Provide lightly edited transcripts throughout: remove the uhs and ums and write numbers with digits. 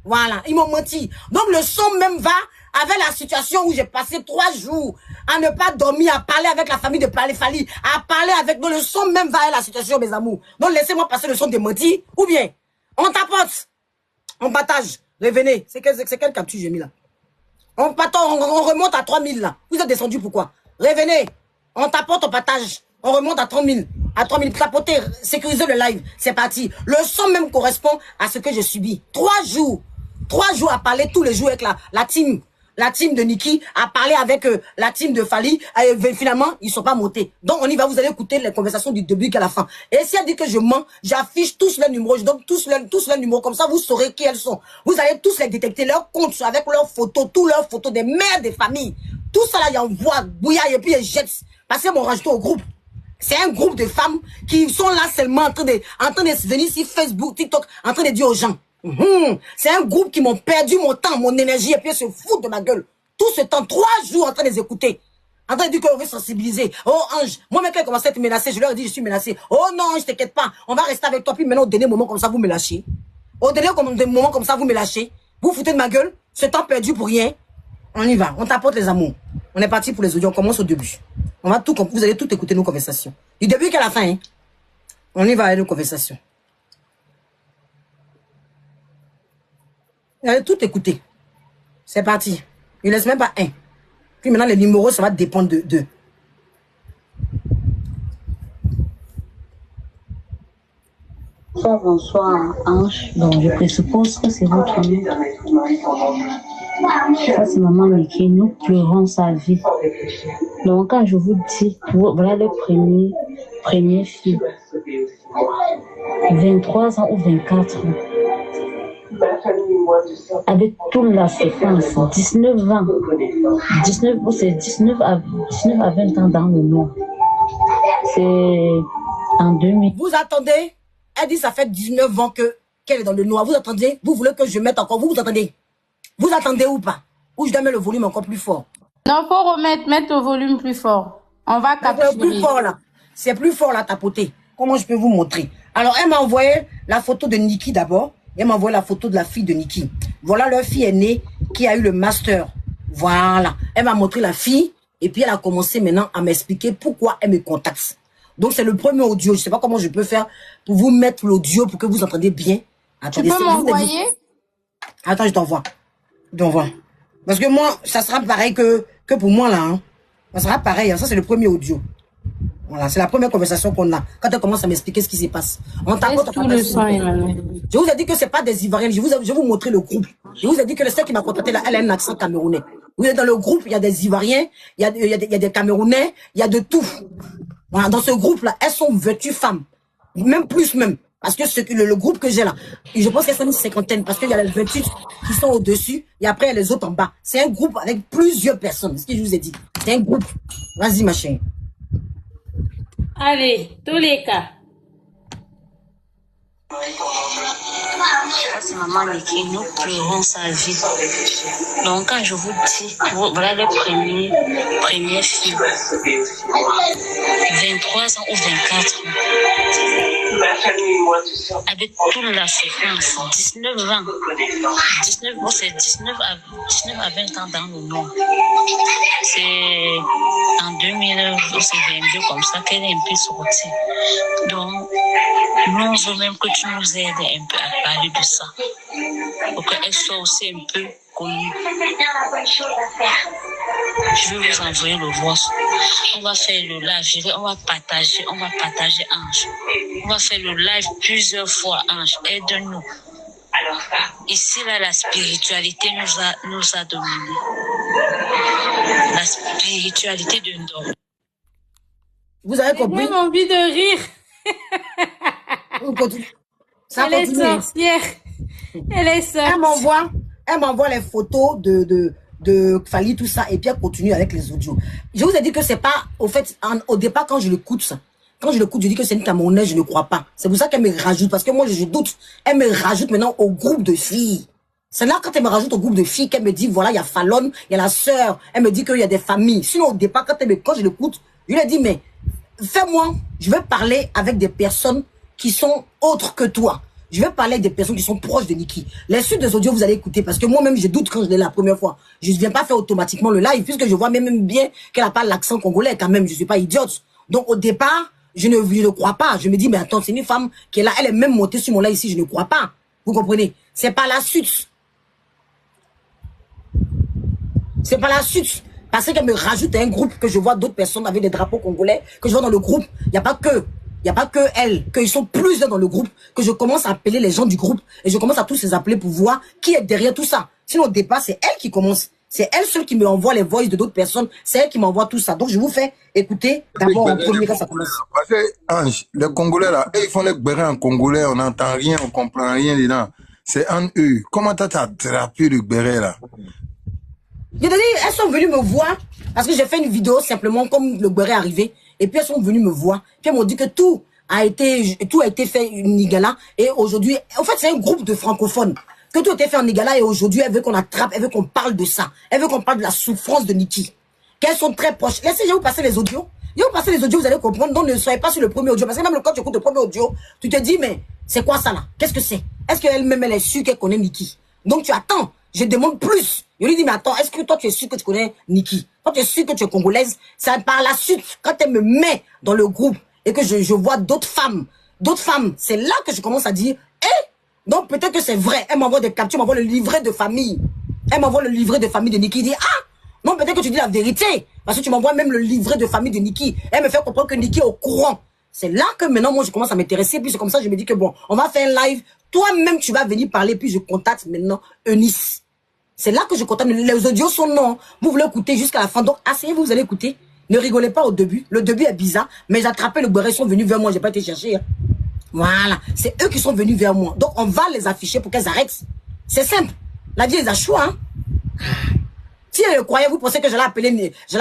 Voilà, ils m'ont menti. Donc le son même va avec la situation où j'ai passé 3 jours à ne pas dormir, à parler avec la famille de Fali, à parler avec... Donc le son même va avec la situation, mes amours. Donc laissez-moi passer le son de menti, ou bien on tapote, on partage. Revenez, c'est quelle capture j'ai mis là? On remonte à 3000 là. Vous êtes descendu pourquoi? Revenez, on tapote, on partage. On remonte à 3000. À 3000, tapotez, sécurisez le live. C'est parti. Le son même correspond à ce que j'ai subi. 3 jours. 3 jours à parler tous les jours avec la team. La team de Niki, à parler avec la team de Fali. Et finalement, ils sont pas montés. Donc, on y va. Vous allez écouter les conversations du début qu'à la fin. Et si elle dit que je mens, j'affiche tous leurs numéros. Je donne tous leurs numéros. Comme ça, vous saurez qui elles sont. Vous allez tous les détecter. Leurs comptes avec leurs photos. Tous leurs photos des mères des familles. Tout ça là, ils envoient, bouillaille et puis ils jettent. Parce qu'ils m'ont rajouté au groupe. C'est un groupe de femmes qui sont là seulement en train de venir sur Facebook, TikTok, en train de dire aux gens. C'est un groupe qui m'ont perdu mon temps, mon énergie, et puis ils se foutent de ma gueule. Tout ce temps, 3 jours en train de les écouter. En train de dire qu'on veut sensibiliser. Oh Ange, moi même quand ils commençaient à te menacer, je leur ai dit je suis menacée. Oh non Ange, t'inquiète pas, on va rester avec toi. Puis maintenant au dernier moment comme ça, vous me lâchez. Au dernier moment comme ça, vous me lâchez. Vous foutez de ma gueule, ce temps perdu pour rien. On y va, on tapote les amours. On est parti pour les audios, on commence au début. On va tout, vous allez tout écouter nos conversations. Du début qu'à la fin, hein. On y va avec nos conversations. Vous allez tout écouter. C'est parti. Il ne laisse même pas un. Puis maintenant, les numéros, ça va dépendre de. Bonsoir, Ange. Donc, je présuppose que c'est votre nom. Ça, c'est maman Niki. Nous pleurons sa vie. Donc, quand je vous dis, voilà le premier fille. 23 ans ou 24 ans. Avec toute la séquence, 19 ans. 19 à 20 ans dans le Nord. C'est en 2000. Vous attendez? Elle dit ça fait 19 ans qu'elle est dans le noir. Vous attendez? Vous voulez que je mette encore? Vous attendez? Vous attendez ou pas? Ou je dois mettre le volume encore plus fort? Non, faut mettre le volume plus fort. On va capturer. Plus fort là. C'est plus fort là, tapoter. Comment je peux vous montrer? Alors, elle m'a envoyé la photo de Niki d'abord. Elle m'a envoyé la photo de la fille de Niki. Voilà leur fille aînée qui a eu le master. Voilà. Elle m'a montré la fille. Et puis, elle a commencé maintenant à m'expliquer pourquoi elle me contacte. Donc, c'est le premier audio. Je ne sais pas comment je peux faire pour vous mettre l'audio pour que vous entendiez bien. Attendez, tu peux m'envoyer? Attends, je t'envoie. Parce que moi, ça sera pareil que pour moi, là. Hein. Ça sera pareil. Hein. Ça, c'est le premier audio. Voilà, c'est la première conversation qu'on a. Quand elle commence à m'expliquer ce qui se passe. On tapote, tout le sang, Emmanuel. Je vous ai dit que c'est pas des Ivoiriens. Je vais vous montrer le groupe. Je vous ai dit que celle qui m'a contacté là, elle a un accent camerounais. Vous êtes dans le groupe, il y a des Ivoiriens, il y a des Camerounais, il y a de tout. Voilà, dans ce groupe-là, elles sont 28 femmes. Même plus même. Parce que le groupe que j'ai là, je pense qu'elles sont une cinquantaine. Parce qu'il y a les 28 qui sont au-dessus. Et après, il y a les autres en bas. C'est un groupe avec plusieurs personnes. C'est ce que je vous ai dit. C'est un groupe. Vas-y, ma chérie. Allez, tous les cas. C'est maman Niki, nous pleurons sa vie. Donc, quand je vous dis, voilà le premier fille. 23 ans ou 24 ans. Avec toute la séquence, 19 ans. 19 à 20 ans dans le Nord. C'est en 2022 comme ça qu'elle est un peu sortie. Donc, nous, on veut même que tu nous aides un peu à parler de ça. Pour qu'elle soit aussi un peu connue. Je vais vous envoyer le voice. On va faire le live. On va partager Ange. On va faire le live plusieurs fois, Ange. Aide-nous. Ici, là, la spiritualité nous a dominés. La spiritualité de nous. Vous avez compris? J'ai envie de rire. Elle est sorcière. Elle est sorcière. Elle m'envoie les photos de Fali, tout ça, et puis elle continue avec les audios. Je vous ai dit que c'est pas, au fait, au départ, quand je l'écoute, je dis que c'est une Camerounaise, je ne crois pas. C'est pour ça qu'elle me rajoute, parce que moi, je doute. Elle me rajoute maintenant au groupe de filles. C'est là, quand elle me rajoute au groupe de filles, qu'elle me dit, voilà, il y a Fallon, il y a la sœur. Elle me dit qu'il y a des familles. Sinon, au départ, quand je l'écoute, je lui ai dit, mais fais-moi, je veux parler avec des personnes qui sont autres que toi. je vais parler des personnes qui sont proches de Niki. Les suites des audios, vous allez écouter, parce que moi-même, je doute quand je l'ai la première fois. Je ne viens pas faire automatiquement le live, puisque je vois même bien qu'elle n'a pas l'accent congolais quand même. Je ne suis pas idiote. Donc, au départ, je ne crois pas. Je me dis, mais attends, c'est une femme qui est là. Elle est même montée sur mon live ici. Je ne crois pas. Vous comprenez? C'est par la suite. C'est par la suite. Parce qu'elle me rajoute un groupe que je vois d'autres personnes avec des drapeaux congolais, que je vois dans le groupe. Il n'y a pas que. Il n'y a pas que elle, qu'ils sont plusieurs dans le groupe, que je commence à appeler les gens du groupe et je commence à tous les appeler pour voir qui est derrière tout ça. Sinon, au départ, c'est elle qui commence. C'est elle seule qui me envoie les voices de d'autres personnes. C'est elle qui m'envoie tout ça. Donc, je vous fais écouter d'abord en premier quand ça commence. Parce que, Ange, les Congolais là, ils font les béret en congolais, on n'entend rien, on comprend rien dedans. C'est en eux. Comment t'as attrapé le béret là? Je te dis, elles sont venues me voir parce que j'ai fait une vidéo simplement comme le béret est arrivé. Et puis elles sont venues me voir. Puis elles m'ont dit que tout a été fait en Nigala. Et aujourd'hui, en fait, c'est un groupe de francophones. Que tout a été fait en Nigala et aujourd'hui, elle veut qu'on attrape, elle veut qu'on parle de ça. Elle veut qu'on parle de la souffrance de Niki. Qu'elles sont très proches. Laissez, je vais vous passer les audios. Je vais vous passer les audios, vous allez comprendre. Donc ne soyez pas sur le premier audio. Parce que même quand tu écoutes le premier audio, tu te dis, mais c'est quoi ça là? Qu'est-ce que c'est? Est-ce qu'elle-même, elle est sûre qu'elle connaît Niki? Donc tu attends. Je demande plus. Je lui dis, mais attends, est-ce que toi, tu es sûr que tu connais Niki? Toi, tu es sûr que tu es congolaise? C'est par la suite, quand elle me met dans le groupe et que je vois d'autres femmes, c'est là que je commence à dire, donc peut-être que c'est vrai. Elle m'envoie des captures, m'envoie le livret de famille. Elle m'envoie le livret de famille de Niki. Elle dit, ah, non, peut-être que tu dis la vérité. Parce que tu m'envoies même le livret de famille de Niki. Elle me fait comprendre que Niki est au courant. C'est là que maintenant, moi, je commence à m'intéresser. Puis c'est comme ça, je me dis que bon, on va faire un live. Toi-même, tu vas venir parler. Puis je contacte maintenant Eunice. C'est là que je contacte. Les audios sont non. Vous voulez écouter jusqu'à la fin. Donc, asseyez-vous, vous allez écouter. Ne rigolez pas au début. Le début est bizarre. Mais j'ai attrapé le béret, ils sont venus vers moi. J'ai pas été chercher. Hein. Voilà. C'est eux qui sont venus vers moi. Donc, on va les afficher pour qu'elles arrêtent. C'est simple. La vie, les a choix. Hein. Si elle croyait, vous pensez que je l'ai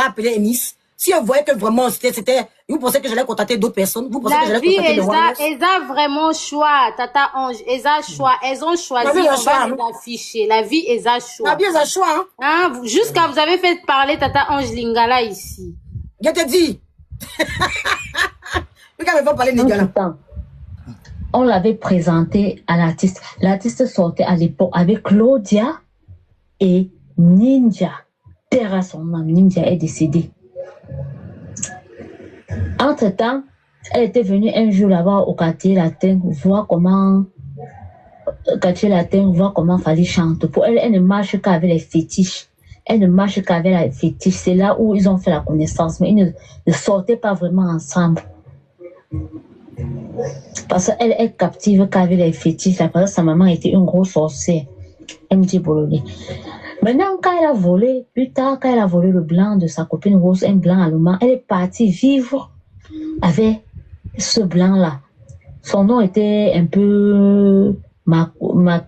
appelé Eunice. Si elle voyait que vraiment c'était, vous pensez que j'allais contacter d'autres personnes, vous pensez que j'allais contacter des warriors. Elles ont vraiment choix, Tata Ange. Elles ont choisi, on va les afficher. La vie, elles ont choix. La vie, elles ont choix, hein. Jusqu'à vous avez fait parler Tata Ange Lingala ici. Je te dis. Regarde, elle va parler Lingala. On l'avait présenté à l'artiste. L'artiste sortait à l'époque avec Claudia et Ninja. Terre son nom, Ninja est décédée. Entre-temps, elle était venue un jour là-bas au quartier latin voir comment Fally chante. Pour elle, elle ne marche qu'avec les fétiches. Elle ne marche qu'avec les fétiches. C'est là où ils ont fait la connaissance, mais ils ne sortaient pas vraiment ensemble. Parce qu'elle est captive qu'avec les fétiches. Parce que sa maman était une grosse sorcière. Elle me dit Bololé. Maintenant, quand elle a volé, plus tard, quand elle a volé le blanc de sa copine Rose, un blanc allemand, elle est partie vivre avec ce blanc-là. Son nom était un peu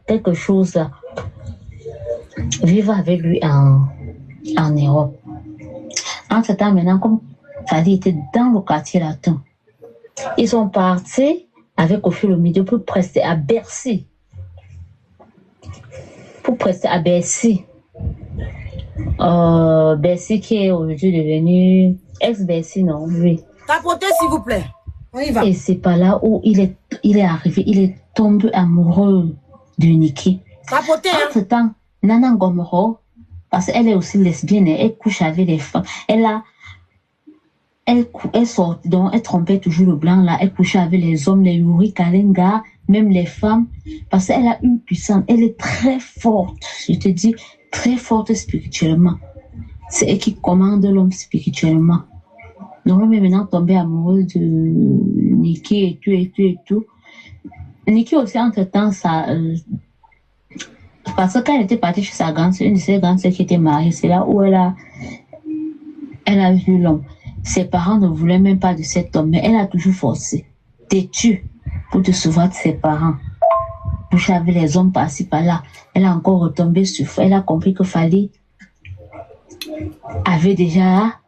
quelque chose là. Vivre avec lui en Europe. En ce temps, maintenant, comme Fally était dans le quartier latin, ils sont partis avec Kofi Olomide pour prester à Bercy. Bercy qui est aujourd'hui devenu ex-Bercy, non, oui. Tapotez, s'il vous plaît. On y va. Et c'est pas là où il est arrivé, il est tombé amoureux de Niki. Tapotez, hein. Entre-temps, Nana Ngomoro, parce qu'elle est aussi lesbienne, elle couche avec les femmes. Elle sort, donc elle trompait toujours le blanc là, elle couchait avec les hommes, les Yuri Kalenga, même les femmes, parce qu'elle a une puissance, elle est très forte, je te dis, très forte spirituellement. C'est elle qui commande l'homme spirituellement. Donc l'homme est maintenant tombé amoureux de Niki et tout. Niki aussi, entre-temps, ça... parce que quand elle était partie chez sa grande sœur, une de ses grandes sœurs qui était mariée, c'est là où elle a vu l'homme. Ses parents ne voulaient même pas de cet homme, mais elle a toujours forcé. Têtue pour te sauver de ses parents. Coucher avec les hommes par-ci par-là. Elle a encore retombé sur... Elle a compris que Fally avait déjà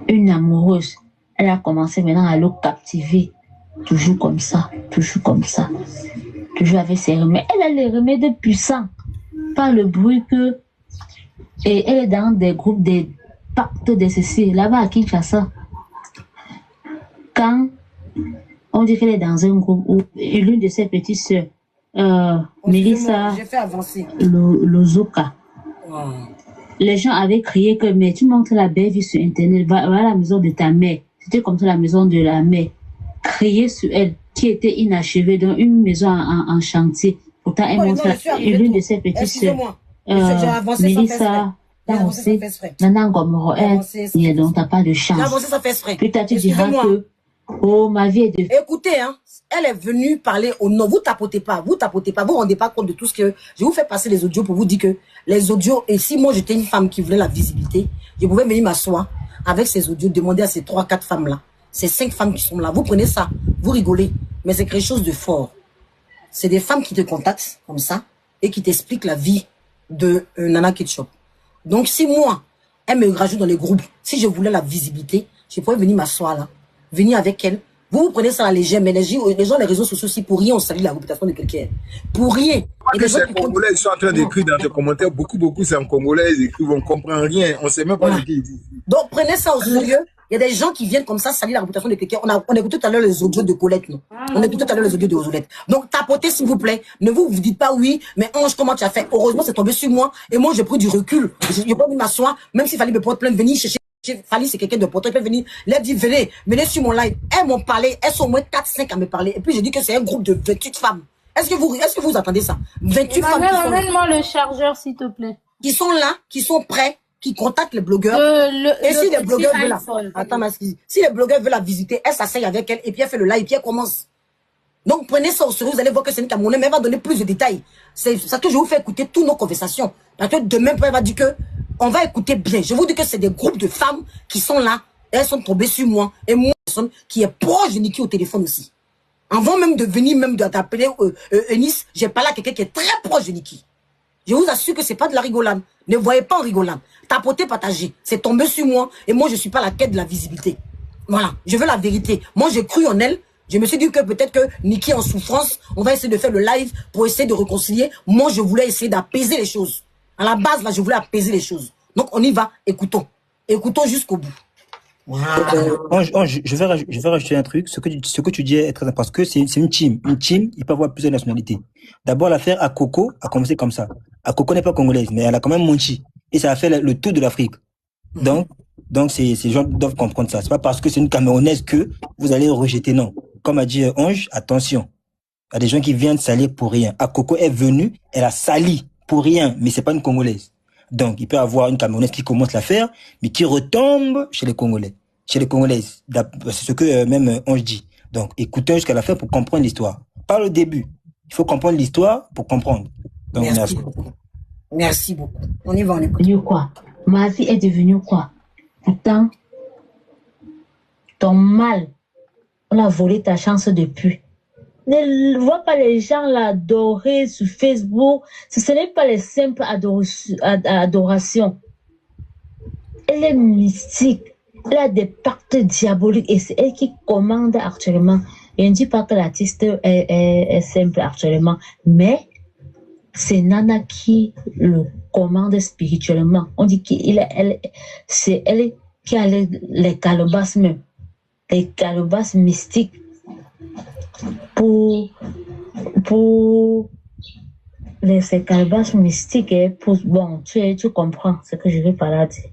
une amoureuse. Elle a commencé maintenant à le captiver. Toujours comme ça, toujours comme ça. Toujours avec ses remèdes. Elle a les remèdes puissants. Pas le bruit que... Et elle est dans des groupes, des pactes de ceci. Là-bas à Kinshasa. Quand On dit qu'elle est dans un groupe où l'une de ses petites sœurs, Melissa j'ai fait avancer. Lozoka. Les gens avaient crié que mais tu montres la belle vie sur internet, va à la maison de ta mère. C'était comme ça la maison de la mère. Crier sur elle, qui était inachevée dans une maison en chantier. Pourtant, elle montre l'une de ses petites sœurs. Melissa, Nana Gomoro, elle, donc t'as pas de chance. J'ai avancé, ça fait exprès. Plus tard, tu diras que, oh, ma vie est de... Écoutez, hein, elle est venue parler au nom. Vous tapotez pas, vous rendez pas compte de tout ce que... Je vous fais passer les audios pour vous dire que les audios, et si moi j'étais une femme qui voulait la visibilité, je pouvais venir m'asseoir avec ces audios, demander à ces 3-4 femmes-là, ces 5 femmes qui sont là, vous prenez ça, vous rigolez, mais c'est quelque chose de fort. C'est des femmes qui te contactent comme ça et qui t'expliquent la vie de Nana Ketchup. Donc si moi, elle me rajoute dans les groupes, si je voulais la visibilité, je pourrais venir m'asseoir là, venir avec elle. Vous prenez ça à la légère, mais les gens, les réseaux sociaux, si pour rien, on salit la réputation de quelqu'un. Pour rien. Et ces Congolais, ils sont en train d'écrire dans les commentaires, beaucoup, c'est en Congolais, ils écrivent, on ne comprend rien, on ne sait même pas ce qu'ils disent. Donc prenez ça au sérieux. Il y a des gens qui viennent comme ça salir la réputation de quelqu'un. On a écouté tout à l'heure les audios de Colette, non? On a écouté tout à l'heure les audios de Colette. Donc tapotez s'il vous plaît. Ne vous dites pas oui, mais Ange, comment tu as fait? Heureusement, c'est tombé sur moi. Et moi, j'ai pris du recul. Je n'ai pas envie de m'asseoir, même s'il fallait me porter plainte, venir chercher. Fali, c'est quelqu'un de porteur, il peut venir. Il a dit, venez sur mon live. Elles m'ont parlé, elles sont au moins 4-5 à me parler. Et puis, j'ai dit que c'est un groupe de 28 femmes. Est-ce que vous attendez ça? 28 femmes. Amène-moi le chargeur, s'il te plaît. Qui sont là, qui sont prêts, qui contactent les blogueurs. Et si les blogueurs veulent si les blogueurs veulent la visiter, elle s'asseye avec elle et puis elle fait le live et puis elle commence. Donc prenez ça au sérieux, vous allez voir que c'est une Camerounaise, mais elle va donner plus de détails. C'est ça que je vous fais écouter toutes nos conversations. Parce que demain, elle va dire que on va écouter bien. Je vous dis que c'est des groupes de femmes qui sont là. Elles sont tombées sur moi. Et moi, personne qui est proche de Niki au téléphone aussi. Avant même de venir, même d'appeler Eunice, j'ai parlé à quelqu'un qui est très proche de Niki. Je vous assure que c'est pas de la rigolade. Ne voyez pas en rigolade. Tapotez, partagez. C'est tombé sur moi. Et moi, je suis pas à la quête de la visibilité. Voilà. Je veux la vérité. Moi, j'ai cru en elle. Je me suis dit que peut-être que Niki est en souffrance. On va essayer de faire le live pour essayer de réconcilier. Moi, je voulais essayer d'apaiser les choses. À la base, là, je voulais apaiser les choses. Donc, on y va. Écoutons. Écoutons jusqu'au bout. Wow. Je vais rajouter un truc. Ce que tu dis est très important parce que c'est une team. Une team, il peut avoir plusieurs nationalités. D'abord, l'affaire Akoko a commencé comme ça. Akoko n'est pas congolaise, mais elle a quand même menti. Et ça a fait le tour de l'Afrique. Donc, ces gens doivent comprendre ça. C'est pas parce que c'est une Camerounaise que vous allez rejeter, non. Comme a dit Ange, attention. Il y a des gens qui viennent salir pour rien. Akoko est venue, elle a sali pour rien, mais c'est pas une Congolaise. Donc, il peut y avoir une Camerounaise qui commence l'affaire, mais qui retombe chez les Congolais. Chez les Congolaises. C'est ce que même Ange dit. Donc, écoutez jusqu'à la fin pour comprendre l'histoire. Pas le début. Il faut comprendre l'histoire pour comprendre. Donc, merci beaucoup. Merci beaucoup. On y va, on écoute. Quoi? Ma vie est devenue quoi? Pourtant, ton mal, on a volé ta chance depuis. Ne vois pas les gens l'adorer sur Facebook. Ce n'est pas les simples adorations. Elle est mystique. Elle a des pactes diaboliques et c'est elle qui commande actuellement. Je ne dis pas que l'artiste est simple actuellement, mais c'est Nana qui le commande spirituellement. On dit c'est elle qui a les calebasses même. Les calebasses mystiques pour ces calebasses mystiques. Bon, tu comprends ce que je veux par là dire.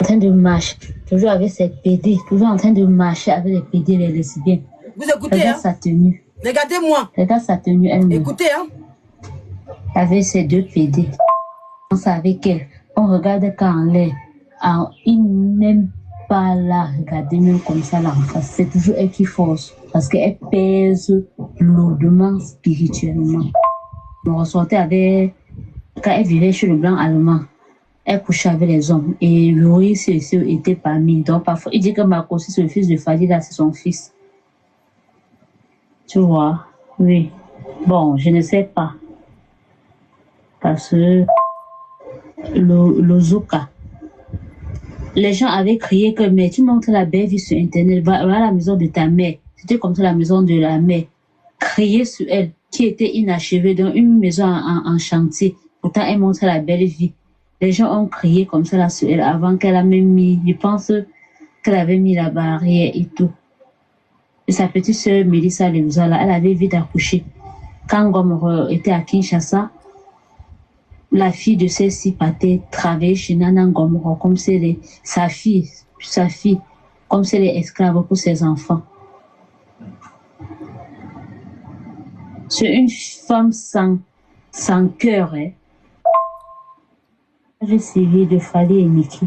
En train de marcher, toujours avec ses PD, toujours en train de marcher avec les PD, les lesbiennes. Vous écoutez, regarde sa tenue. Regardez-moi. Regarde sa tenue elle-même. Écoutez, hein. Avec ses 2 PD. On sait avec elle. On regarde quand on l'est. Il n'aime pas la regarder même comme ça là en face. C'est toujours elle qui force. Parce qu'elle pèse lourdement spirituellement. On ressortait avec... Quand elle vivait chez le blanc allemand, elle couchait avec les hommes. Et Louis était parmi. Donc parfois, il dit que Marcos, c'est le fils de Fadi, là, c'est son fils. Tu vois? Oui. Bon, je ne sais pas. Parce que Lozoka, les gens avaient crié que mais tu montres la belle vie sur internet, va à la maison de ta mère. C'était comme ça la maison de la mère. Crier sur elle, qui était inachevée dans une maison en chantier. Pourtant, elle montrait la belle vie. Les gens ont crié comme ça là sur elle avant qu'elle a même mis, je pense qu'elle avait mis la barrière et tout. Et sa petite sœur Mélissa Lemzala, elle avait vite accouché. Quand Ngom était à Kinshasa, la fille de celle-ci partait travailler chez Nana Ngom comme c'est sa fille, comme c'est les esclaves pour ses enfants. C'est une femme sans cœur. Hein. J'ai suivi de Fali et Niki.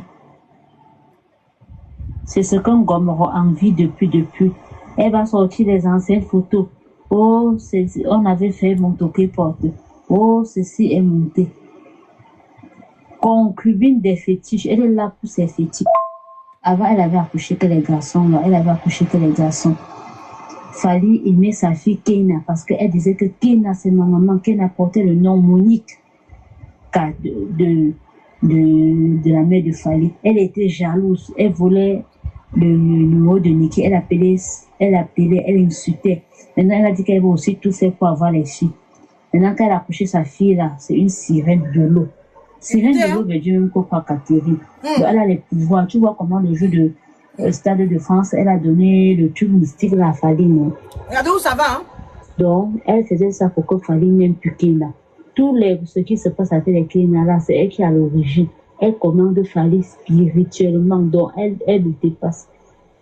C'est ce qu'un Ngomoro a envie depuis. Elle va sortir les anciennes photos. Oh, on avait fait mon toqué porte. Oh, ceci est monté. Concubine des fétiches. Elle est là pour ses fétiches. Avant, elle avait accouché que les garçons. Fali aimait sa fille Kena parce qu'elle disait que Kena, c'est ma maman. Kena portait le nom Monique de la mère de Fali. Elle était jalouse. Elle volait le numéro de Niki. Elle appelait, elle insultait. Maintenant, elle a dit qu'elle va aussi tout faire pour avoir les filles. Maintenant, quand elle a accouché sa fille, là, c'est une sirène de l'eau. Sirène de l'eau veut dire même pas Catherine. Donc, elle a les pouvoirs. Tu vois comment le jeu de Stade de France, elle a donné le tube mystique à Fali. Regardez où ça va, hein? Donc, elle faisait ça pour que Fali n'aime plus Kena. Ce qui se passe à Kena, là, c'est elle qui est à l'origine. Elle commande Fali spirituellement, donc elle le dépasse.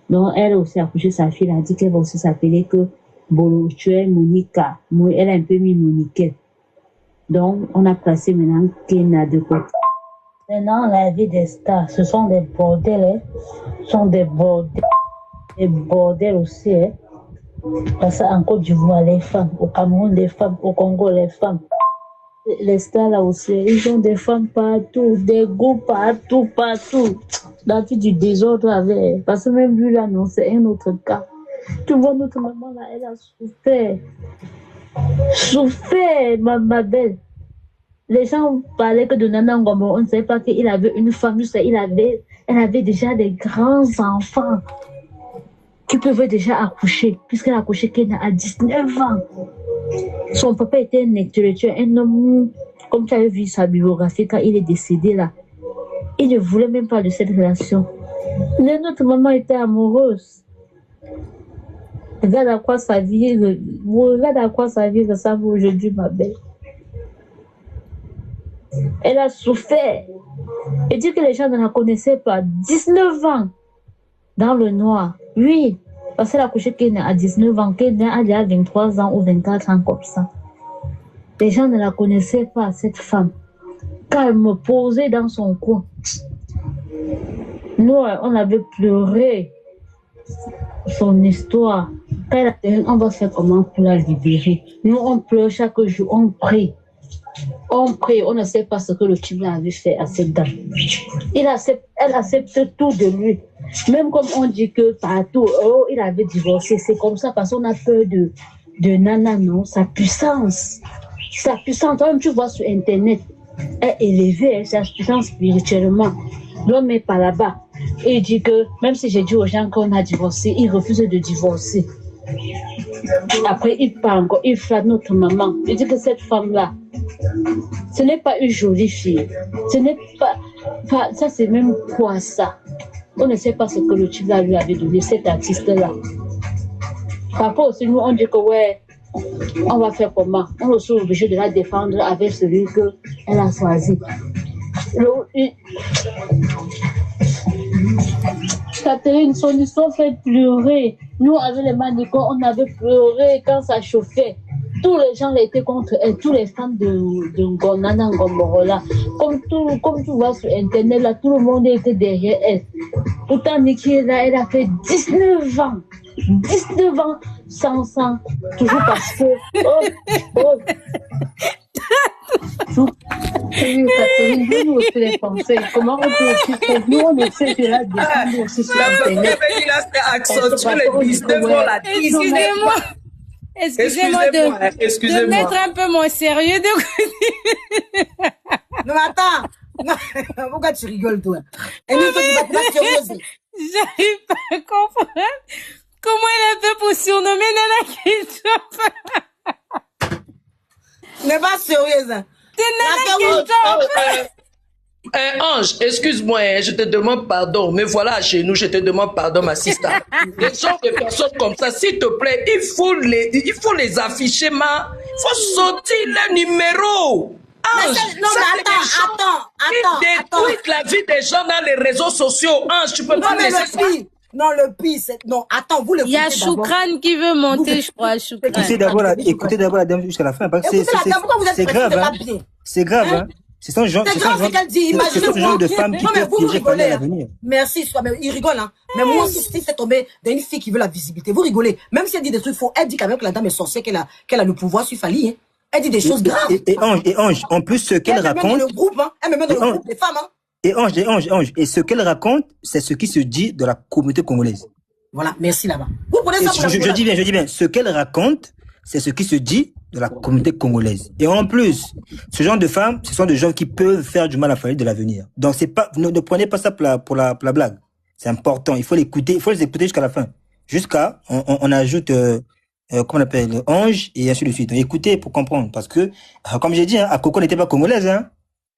Donc, elle a aussi accouché sa fille, elle a dit qu'elle va aussi s'appeler que Bolo, tu es Monica. Elle a un peu mis Moniquette. Donc, on a placé maintenant Kena de côté. Maintenant, la vie des stars, ce sont des bordels, ce sont des bordels aussi, hein. Parce qu'en Côte d'Ivoire, les femmes, au Cameroun, les femmes, au Congo, les femmes. Les stars là aussi, ils ont des femmes partout, des groupes partout. La vie du désordre avec, parce que même lui là, non, c'est un autre cas. Tu vois, notre maman là, elle a souffert, ma belle. Les gens parlaient que de Nana Ngomoro, on ne savait pas qu'il avait une femme, elle avait déjà des grands enfants qui pouvaient déjà accoucher, puisqu'elle a accouché Kena à 19 ans. Son papa était un intellectuel, un homme, comme tu avais vu sa biographie quand il est décédé là. Il ne voulait même pas de cette relation. Mais notre maman était amoureuse. Regarde à quoi sa vie ressemble aujourd'hui, ma belle. Elle a souffert. Et dit que les gens ne la connaissaient pas. 19 ans dans le noir. Oui, parce qu'elle a accouché Kena à 19 ans. Kena a déjà 23 ans ou 24 ans comme ça. Les gens ne la connaissaient pas, cette femme. Quand elle me posait dans son coin, nous, on avait pleuré son histoire. On va faire comment pour la libérer. Nous, on pleure chaque jour, on prie. On prie, on ne sait pas ce que le tribunal avait fait à cette dame. Elle accepte tout de lui. Même comme on dit que partout, il avait divorcé. C'est comme ça parce qu'on a peur de Nana, non? Sa puissance. Toi-même, tu vois sur Internet, elle est élevée, sa puissance spirituellement. L'homme n'est pas là-bas. Et il dit que, même si j'ai dit aux gens qu'on a divorcé, il refuse de divorcer. Après, il parle encore, il flatte notre maman. Il dit que cette femme-là, ce n'est pas une jolie fille. Ce n'est pas ça, c'est même quoi ça? On ne sait pas ce que le type là lui avait donné, cet artiste-là. Parfois aussi, nous, on dit que ouais, on va faire comment? On est aussi obligé de la défendre avec celui qu'elle a choisi. Catherine, son histoire fait pleurer. Nous, avec les manicots, on avait pleuré quand ça chauffait. Tous les gens étaient contre elle, tous les fans de Nana Ngomoro là. Comme tu vois sur Internet, là, tout le monde était derrière elle. Pourtant, Niki, là, elle a fait 19 ans. 19 ans sans sang. Toujours parce que... Catherine, nous aussi les conseils. Comment on peut aussi faire? Nous, on essaie de la défendre aussi sur Internet. Excusez-moi de mettre un peu mon sérieux de côté. Non, mais attends. Non, pourquoi tu rigoles, toi? J'arrive pas à comprendre comment elle a fait pour surnommer Nana Ketchup. N'est pas sérieuse. C'est Nana Ketchup. Ange, excuse-moi, hein, je te demande pardon, mais voilà, chez nous, je te demande pardon, ma sister. Les gens de personnes comme ça, s'il te plaît, il faut les afficher, il faut sortir le numéro. Ange, Non, mais attends. Ils détruisent la vie des gens dans les réseaux sociaux. Ange, tu peux pas laisser ça. Le pire, c'est... Non, attends, vous le Il y a Choukran qui veut monter, je crois, Choukran. Écoutez d'abord la dame jusqu'à la fin, parce que c'est grave, hein. C'est grave, hein. C'est ce genre de femmes qui peuvent piéger Fally à l'avenir. Merci, mais il rigole, hein. Mais moi, si c'est tombé d'une fille qui veut la visibilité, vous rigolez. Même si elle dit des trucs faux, elle dit quand même que la dame est sorcière, qu'elle a le pouvoir sur Fally, hein. Elle dit des choses graves. Et Ange, en plus, ce qu'elle raconte. Elle me met dans le groupe des femmes, hein. Et Ange, et ce qu'elle raconte, c'est ce qui se dit de la communauté congolaise. Voilà, merci là-bas. Vous prenez ça pour je dis bien, ce qu'elle raconte, c'est ce qui se dit de la communauté congolaise. Et en plus, ce genre de femmes, ce sont des gens qui peuvent faire du mal à Fally de l'avenir. Donc c'est pas, ne prenez pas ça pour la blague. C'est important, il faut l'écouter, il faut les écouter jusqu'à la fin. Jusqu'à, on ajoute, comment on appelle, Ange, et ainsi de suite. Donc, écoutez pour comprendre, parce que, comme j'ai dit, hein, Coco n'était pas congolaise, hein.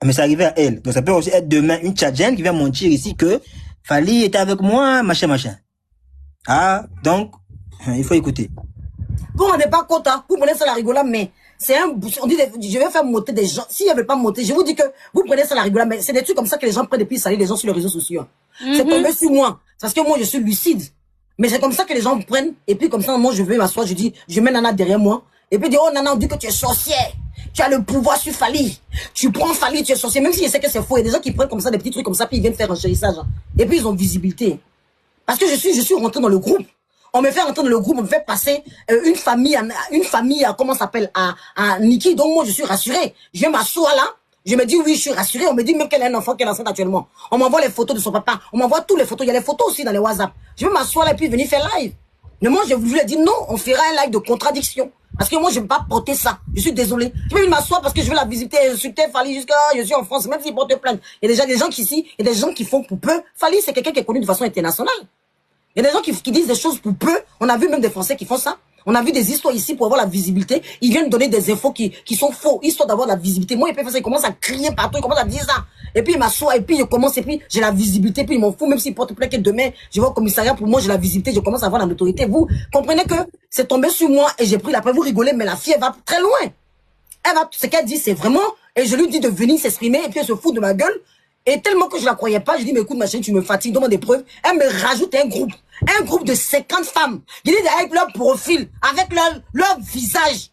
Mais ça arrivait à elle. Donc ça peut aussi être demain une Tchadienne qui vient mentir ici que Fally était avec moi, machin. Ah, donc, il faut écouter. Vous n'en êtes pas compte, hein. Vous prenez ça la rigolade, mais c'est on dit, je vais faire monter des gens. S'ils ne veulent pas monter, je vous dis que vous prenez ça la rigolade, mais c'est des trucs comme ça que les gens prennent depuis salir les gens sur les réseaux sociaux. C'est tombé sur moi. Parce que moi, je suis lucide. Mais c'est comme ça que les gens prennent, et puis comme ça, moi, je vais m'asseoir, je dis, je mets Nana derrière moi, et puis, oh, Nana, on dit que tu es sorcière. Tu as le pouvoir sur Fally. Tu prends Fally, tu es sorcier. Même si je sais que c'est faux. Il y a des gens qui prennent comme ça des petits trucs comme ça, puis ils viennent faire un chérissage. Et puis ils ont visibilité. Parce que je suis rentré dans le groupe. On me fait rentrer dans le groupe, on me fait passer une famille à comment ça s'appelle, à Niki. Donc moi je suis rassurée. Je m'assois là. Je me dis oui, je suis rassurée. On me dit même qu'elle a un enfant qu'elle est enceinte actuellement. On m'envoie les photos de son papa. On m'envoie toutes les photos. Il y a les photos aussi dans les WhatsApp. Je vais m'asseoir là et puis venir faire live. Mais moi je lui ai dit non, on fera un live de contradiction. Parce que moi, je ne vais pas porter ça. Je suis désolée. Je vais m'asseoir parce que je veux la visiter, insulter Fally jusqu'à, je suis en France, même s'il porte plainte. Il y a déjà des gens qui ici, il y a des gens qui font pour peu. Fally, c'est quelqu'un qui est connu de façon internationale. Il y a des gens qui disent des choses pour peu. On a vu même des Français qui font ça. On a vu des histoires ici pour avoir la visibilité. Ils viennent donner des infos qui sont faux, histoire d'avoir la visibilité. Moi, ils commencent à crier partout, ils commencent à dire ça. Et puis, il m'assoit, et puis, je commence, et puis, j'ai la visibilité, puis, ils m'en foutent, même s'ils portent plainte que demain, je vais au commissariat, pour moi, j'ai la visibilité, je commence à avoir l'autorité. Vous comprenez que c'est tombé sur moi, et j'ai pris la peine, vous rigolez, mais la fille, elle va très loin. Ce qu'elle dit, c'est vraiment, et je lui dis de venir s'exprimer, et puis, elle se fout de ma gueule. Et tellement que je la croyais pas, je dis, mais écoute, ma chérie, tu me fatigues, demande des preuves. Elle me rajoute un groupe de 50 femmes. Je dis, avec leur profil, avec leur visage.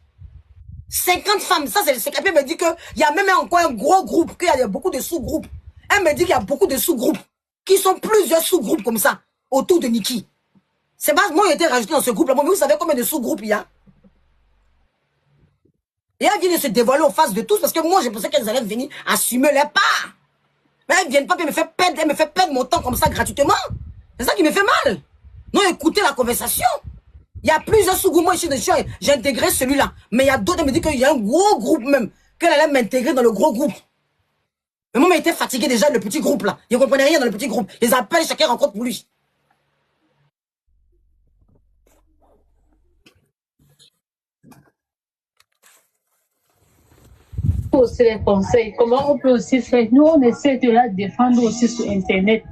50 femmes, ça c'est le elle me dit qu'il y a même encore un gros groupe, qu'il y a beaucoup de sous-groupes. Elle me dit qu'il y a beaucoup de sous-groupes, qui sont plusieurs sous-groupes comme ça, autour de Niki. C'est pas moi qui ai été rajouté dans ce groupe-là, mais vous savez combien de sous-groupes il y a? Et elle vient de se dévoiler en face de tous, parce que moi je pensais qu'elles allaient venir assumer leur part. Mais elles ne viennent pas, elle me fait perdre mon temps comme ça gratuitement. C'est ça qui me fait mal. Non, écoutez la conversation. Il y a plusieurs sous-groupes. Moi, ici, j'ai intégré celui-là. Mais il y a d'autres, elle me dit qu'il y a un gros groupe même. Qu'elle allait m'intégrer dans le gros groupe. Mais moi, j'étais fatigué déjà, le petit groupe là. Je ne comprenais rien dans le petit groupe. Les appels, chacun rencontre pour lui. Aussi les conseils, comment on peut aussi faire. Nous, on essaie de la défendre aussi sur Internet.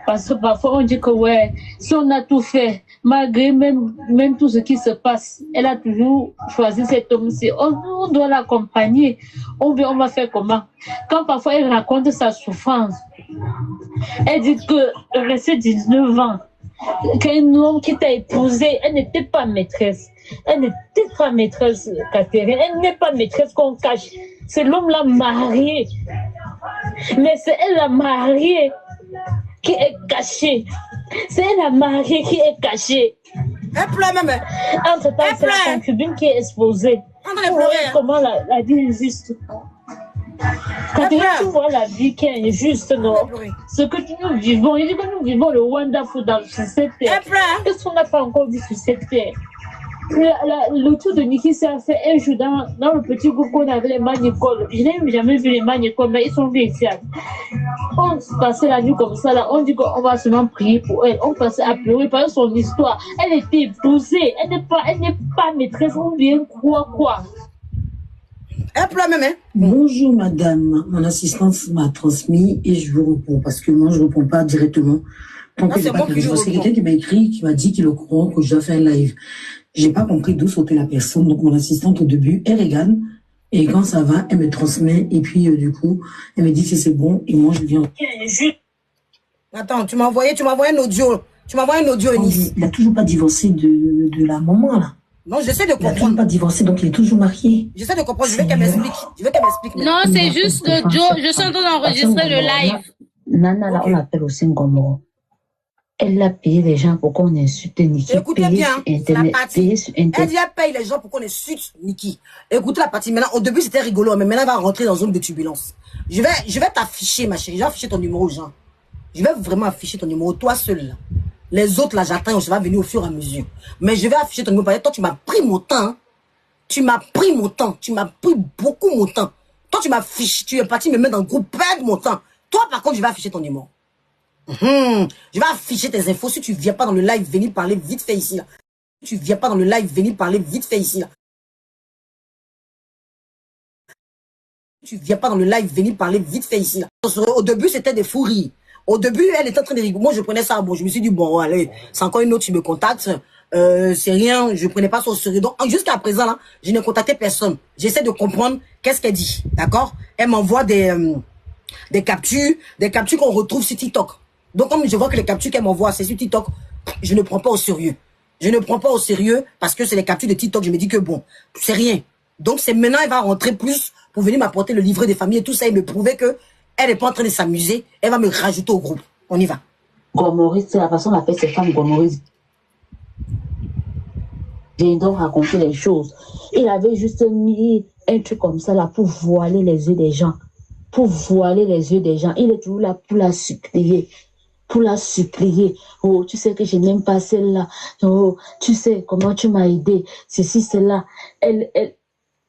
Parce que parfois, on dit que ouais, si on a tout fait, malgré même tout ce qui se passe, elle a toujours choisi cet homme-ci. On doit l'accompagner. On va faire comment? Quand parfois elle raconte sa souffrance, elle dit que rester 19 ans, qu'un homme qui t'a épousé, elle n'était pas maîtresse. Elle n'était pas maîtresse, Catherine. Elle n'est pas maîtresse qu'on cache. C'est l'homme la mariée. Mais c'est elle la mariée qui est cachée. C'est elle la mariée qui est cachée. Elle pleure même. Entre-temps, c'est la concubine qui est exposée. Comment la vie est juste. Catherine, tu vois la vie qui est injuste, non? Ce que nous vivons, il dit que nous vivons le wonderful sur cette terre. Qu'est-ce qu'on n'a pas encore vu sur cette terre? Le tour de Niki s'est fait un jour dans le petit groupe qu'on avait les Magnécoles. Je n'ai jamais vu les Magnécoles, mais ils sont venus ici. On passait la nuit comme ça, là. On dit qu'on va seulement prier pour elle. On passait à pleurer par son histoire. Elle était épousée. Elle n'est pas maîtresse. On vient croire quoi? Elle pleure même, hein. Bonjour madame, mon assistante m'a transmis et je vous réponds parce que moi je ne réponds pas directement. Tant que j'ai pas compris, c'est quelqu'un qui m'a écrit, qui m'a dit qu'il est au courant que je dois faire un live. J'ai pas compris d'où sautait la personne, donc mon assistante au début, elle regarde et quand ça va, elle me transmet et puis du coup, elle me dit que c'est bon et moi je viens. Attends, tu m'as envoyé un audio. Tu m'as envoyé un audio, Eunice. Il n'a toujours pas divorcé de la maman là. Non, j'essaie de comprendre. Il n'a toujours pas divorcé, donc il est toujours marié. J'essaie de comprendre, je veux qu'elle m'explique. Non, c'est juste le Joe. Je suis en train d'enregistrer le live. Nana, là, on l'appelle aussi Ngomoro. Elle a payé les gens pour qu'on insulte Niki. Écoutez bien, la partie. Elle dit elle paye les gens pour qu'on insulte Niki. Écoutez la partie. Maintenant, au début, c'était rigolo, mais maintenant, elle va rentrer dans une zone de turbulence. Je vais t'afficher, ma chérie. Je vais afficher ton numéro aux gens. Je vais vraiment afficher ton numéro, toi seul, là. Les autres, là, j'attends, je vais venir au fur et à mesure. Mais je vais afficher ton numéro. Parce que toi, tu m'as pris mon temps. Hein. Tu m'as pris mon temps. Tu m'as pris beaucoup mon temps. Toi, tu m'as affiché. Tu es parti me mettre dans le groupe, perdre mon temps. Toi, par contre, je vais afficher ton numéro. Je vais afficher tes infos. Si tu viens pas dans le live, venir parler vite fait ici, là. Si tu viens pas dans le live, venir parler vite fait ici, là. Tu viens pas dans le live, venir parler vite fait ici, là. Au début, c'était des fous rires. Au début, elle était en train de rigoler. Moi, je prenais ça. Bon, je me suis dit, bon, allez, c'est encore une autre qui me contacte. C'est rien, je prenais pas ça au sérieux. Donc, jusqu'à présent, là, je n'ai contacté personne. J'essaie de comprendre qu'est-ce qu'elle dit. D'accord? Elle m'envoie des captures qu'on retrouve sur TikTok. Donc, comme je vois que les captures qu'elle m'envoie, c'est sur TikTok, je ne prends pas au sérieux. Je ne prends pas au sérieux parce que c'est les captures de TikTok. Je me dis que bon, c'est rien. Donc, c'est maintenant, elle va rentrer plus pour venir m'apporter le livret des familles et tout ça et me prouver que elle n'est pas en train de s'amuser. Elle va me rajouter au groupe. On y va. Gomoris, c'est la façon dont on appelle ces femmes Gomoris. J'ai donc raconté les choses. Il avait juste mis un truc comme ça là pour voiler les yeux des gens. Pour voiler les yeux des gens. Il est toujours là pour la supplier. Pour la supplier. Oh, tu sais que je n'aime pas celle-là. Oh, tu sais comment tu m'as aidé. Ceci, cela.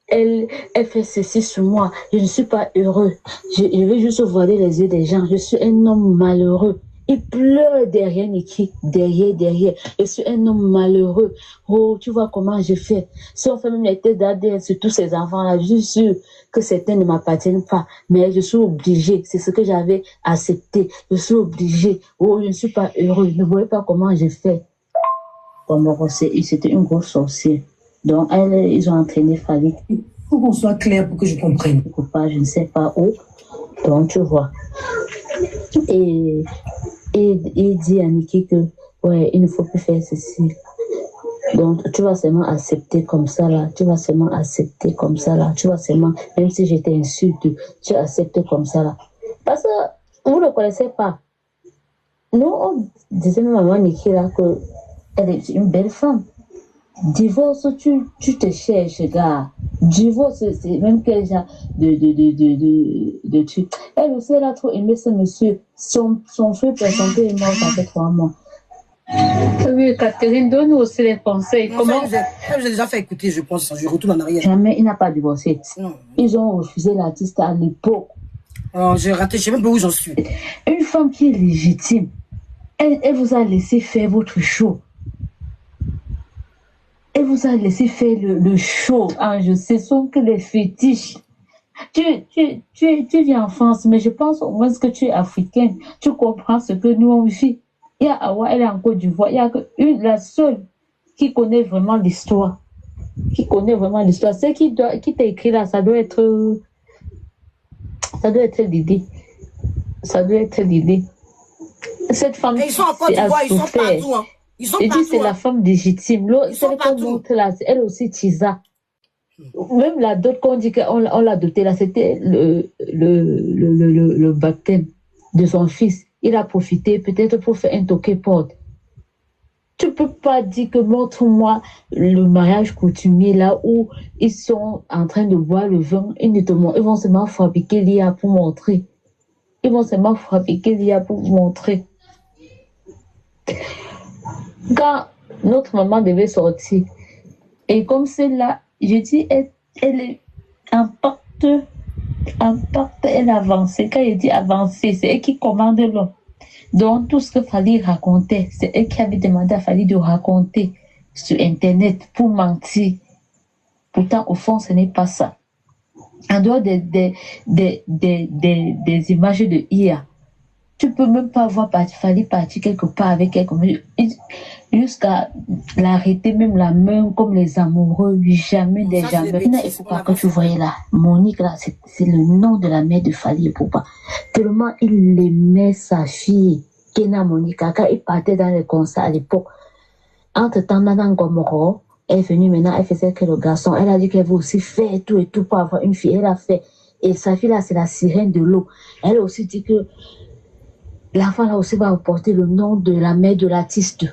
Elle fait ceci sur moi. Je ne suis pas heureux. Je vais juste voiler les yeux des gens. Je suis un homme malheureux. Il pleure derrière Niki. Derrière. Je suis un homme malheureux. Oh, tu vois comment je fais. Si on fait même les têtes d'ADN sur tous ces enfants-là, je suis sûre que certains ne m'appartiennent pas. Mais je suis obligée. C'est ce que j'avais accepté. Je suis obligée. Oh, je ne suis pas heureux. Ne voyez pas comment je fais. C'était une grosse sorcière. Donc, ils ont entraîné Fali. Il faut qu'on soit clair pour que je comprenne. Je ne sais pas où. Donc, tu vois. Et il dit à Niki que, ouais, il ne faut plus faire ceci. Donc, tu vas seulement accepter comme ça, là. Tu vas seulement accepter comme ça, là. Tu vas seulement, même si je t'insulte, tu acceptes comme ça, là. Parce que vous ne le connaissez pas. Nous, on disait même à maman Niki, là, qu'elle est une belle femme. Divorce, tu te cherches, gars. Divorce, c'est même quel genre de truc. Elle aussi, elle a trop aimé ce monsieur. Son feu présenté est mort, ça fait 3 mois. Oui, Catherine, donne-nous aussi les conseils. Non, comment j'ai déjà fait écouter, je pense. Je retourne en arrière. Jamais, il n'a pas divorcé. Non. Ils ont refusé l'artiste à l'époque. Oh, j'ai raté, je ne sais même pas où j'en suis. Une femme qui est légitime, elle vous a laissé faire votre show. Elle vous a laissé faire le show. Ah, je sais, ce sont que les fétiches. Tu viens en France, mais je pense au moins que tu es africaine. Tu comprends ce que nous on vit. Il y a Awa, elle est en Côte d'Ivoire. Il y a la seule qui connaît vraiment l'histoire. C'est qui t'a écrit là, ça doit être l'idée. Cette femme, ils sont en Côte d'Ivoire, ils sont partout. Hein. Ils sont partout. C'est la femme légitime. Là, elle aussi Tisa. Même la dot qu'on dit qu'on l'a dotée là, c'était le baptême de son fils. Il a profité peut-être pour faire un toqué porte. Tu peux pas dire que montre-moi le mariage coutumier là où ils sont en train de boire le vin et ils vont seulement fabriquer l'IA pour montrer. Quand notre maman devait sortir, et comme celle-là, je dis, elle est impacte, elle avance. Quand je dis avancer, c'est elle qui commande l'homme. Donc, tout ce que Fali racontait, c'est elle qui avait demandé à Fali de raconter sur Internet pour mentir. Pourtant, au fond, ce n'est pas ça. En dehors des images de IA, tu peux même pas voir Fally partir quelque part avec quelqu'un, jusqu'à l'arrêter même la main comme les amoureux, jamais des jamais. Il faut pas que tu voyais là, Monique là, c'est le nom de la mère de Fally Ipupa. Tellement il aimait sa fille, Kena Monica, quand il partait dans les concerts à l'époque. Entre-temps, Nana Ngomoro est venue maintenant, elle faisait que le garçon, elle a dit qu'elle veut aussi faire tout et tout pour avoir une fille, elle a fait. Et sa fille là, c'est la sirène de l'eau. Elle a aussi dit que l'enfant là aussi va porter le nom de la mère de l'artiste.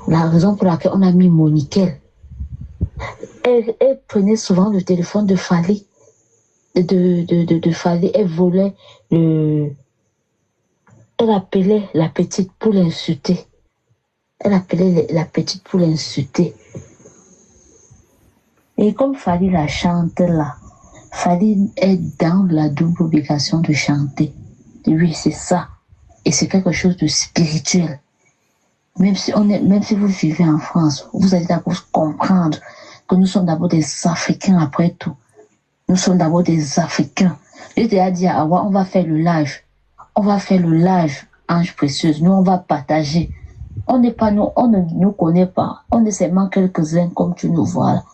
La raison pour laquelle on a mis Moniquel. Elle prenait souvent le téléphone de Fally. De Fally. Elle volait elle appelait la petite pour l'insulter. Elle appelait la petite pour l'insulter. Et comme Fally la chante là, Fally est dans la double obligation de chanter. Oui, c'est ça. Et c'est quelque chose de spirituel. Même si vous vivez en France, vous allez d'abord comprendre que nous sommes d'abord des Africains après tout. Nous sommes d'abord des Africains. Je t'ai dit à Awa, on va faire le live. On va faire le live, Ange Précieuse. Nous, on va partager. On n'est pas nous, on ne nous connaît pas. On est seulement quelques-uns comme tu nous vois là.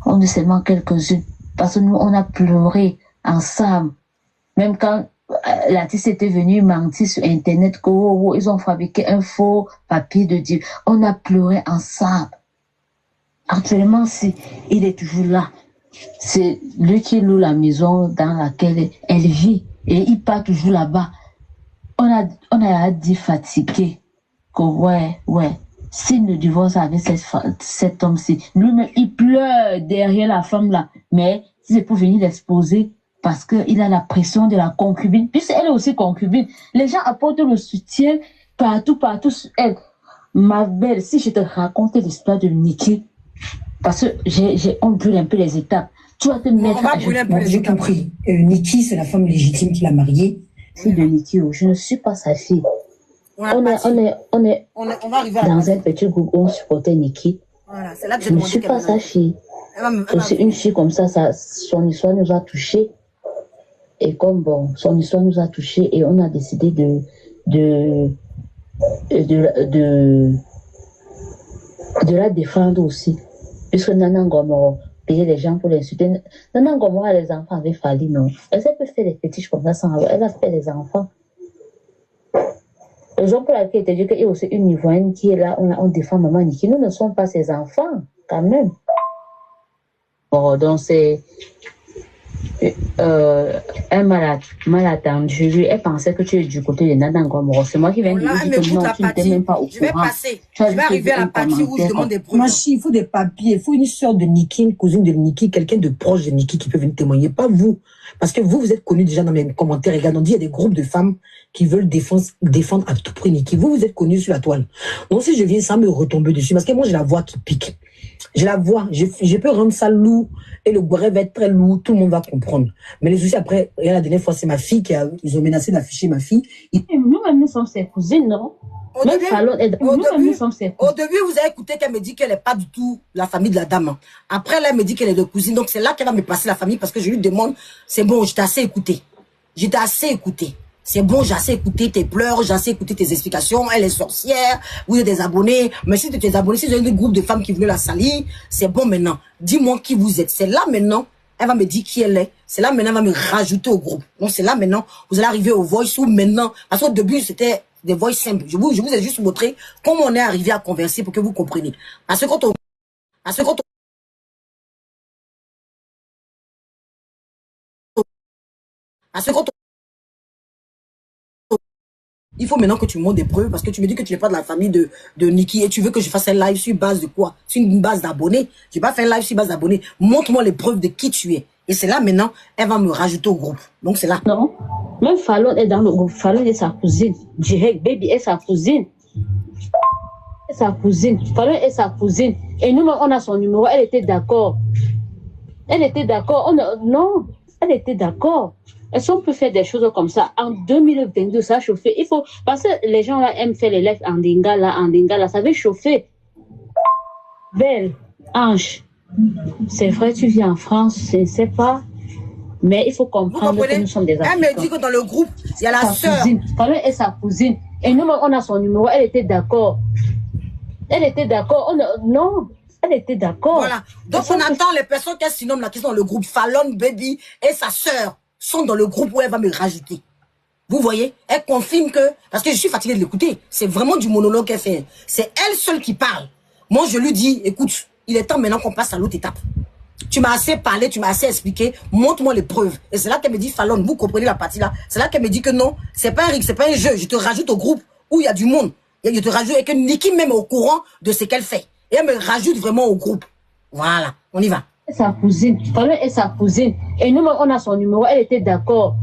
On est seulement quelques-unes. Parce que nous, on a pleuré ensemble. Même quand l'artiste était venu mentir sur Internet qu'ils ont fabriqué un faux papier de Dieu. On a pleuré ensemble. Actuellement, il est toujours là. C'est lui qui loue la maison dans laquelle elle vit. Et il part toujours là-bas. On a dit fatigué que ouais. S'il ne divorce avec cet homme-ci, lui-même, il pleure derrière la femme là. Mais si c'est pour venir l'exposer, parce qu'il a la pression de la concubine, puisqu'elle est aussi concubine. Les gens apportent le soutien partout sur elle. Ma belle, si je te raconte l'histoire de Niki, parce que on brûle un peu les étapes. Tu vas te mettre à j'ai compris. Niki, c'est la femme légitime qui l'a mariée. Fille de Niki, je ne suis pas sa fille. On va arriver dans un petit groupe où on supportait Niki. Voilà, c'est là que je ne suis pas sa fille. C'est une fille comme ça, son histoire nous a touchés. Et comme son histoire nous a touchés et on a décidé de la défendre aussi. Puisque Nana Ngomoro payait les gens pour l'insulter. Nana Ngomoro a les enfants avec Fally, non. Elle peut faire des fétiches comme ça sans avoir. Elle a fait des enfants. Les gens pour laquelle il te dit qu'il y a aussi une Ivoirienne qui est là, on défend Maman Niki. Nous ne sommes pas ses enfants, quand même. Bon, donc c'est un malentendu. Lui, elle pensait que tu es du côté de Nana Ngomoro. C'est moi qui viens de lui dire que non, tu n'étais même pas au courant. Je vais arriver à la partie où je demande des preuves. Machi, il faut des papiers. Il faut une soeur de Niki, une cousine de Niki, quelqu'un de proche de Niki qui peut venir témoigner. Pas vous. Parce que vous êtes connus déjà dans mes commentaires. Regarde, on dit il y a des groupes de femmes qui veulent défendre à tout prix Niki. Vous êtes connus sur la toile. Donc si je viens, ça me retombe dessus. Parce que moi, j'ai la voix qui pique. Je la vois. Je peux rendre ça lourd. Et le bref va être très lourd. Tout le monde va comprendre. Mais les soucis après, la dernière fois, c'est ma fille ils ont menacé d'afficher ma fille. Nous-mêmes, nous sommes ses cousines, non? Au début, vous avez écouté qu'elle me dit qu'elle n'est pas du tout la famille de la dame. Après, là, elle me dit qu'elle est de cousine. Donc, c'est là qu'elle va me passer la famille parce que je lui demande, c'est bon, je t'ai assez écouté. C'est bon, j'ai assez écouté tes pleurs, j'ai assez écouté tes explications. Elle est sorcière, vous êtes des abonnés. Mais si tu es abonné, si vous avez des groupes de femmes qui voulaient la salir, c'est bon maintenant. Dis-moi qui vous êtes. C'est là maintenant, elle va me dire qui elle est. C'est là maintenant, elle va me rajouter au groupe. Donc, c'est là maintenant, vous allez arriver au voice ou maintenant. Parce qu'au début, c'était des voix simples. Je vous ai juste montré comment on est arrivé à converser pour que vous compreniez. Parce que quand il faut maintenant que tu montres des preuves parce que tu me dis que tu n'es pas de la famille de Niki et tu veux que je fasse un live sur base de quoi? Sur une base d'abonnés. Je vais pas faire un live sur base d'abonnés. Montre-moi les preuves de qui tu es. Et c'est là maintenant, elle va me rajouter au groupe. Donc c'est là. Non. Même Fallon est dans le groupe. Fallon est sa cousine. Direct Baby est sa cousine. Fallon est sa cousine. Et nous, on a son numéro. Elle était d'accord. Elle était d'accord. Elle était d'accord. Est-ce qu'on peut faire des choses comme ça? En 2022, ça a chauffé. Il faut, parce que les gens là aiment faire les lives en dinga là, ça veut chauffer. Belle, Ange, C'est vrai, tu vis en France, je ne sais pas. Mais il faut comprendre que nous sommes des Africains. Elle me dit que dans le groupe, il y a la sœur. Fallon est sa cousine. Et nous, on a son numéro. Elle était d'accord. Elle était d'accord. Non, elle était d'accord. Voilà. Donc on attend les personnes qu'elle se nomme là, qui sont dans le groupe. Fallon, Baby et sa sœur sont dans le groupe où elle va me rajouter. Vous voyez, elle confirme que... Parce que je suis fatiguée de l'écouter. C'est vraiment du monologue qu'elle fait. C'est elle seule qui parle. Moi, je lui dis, écoute, il est temps maintenant qu'on passe à l'autre étape. Tu m'as assez parlé, tu m'as assez expliqué. Montre-moi les preuves. Et c'est là qu'elle me dit, Fallon, vous comprenez la partie là. C'est là qu'elle me dit que non, c'est pas un rig, c'est pas un jeu. Je te rajoute au groupe où il y a du monde. Et je te rajoute et que Niki même est au courant de ce qu'elle fait. Et elle me rajoute vraiment au groupe. Voilà, on y va. Sa cousine, Fallon est sa cousine. Et nous, on a son numéro. Elle était d'accord.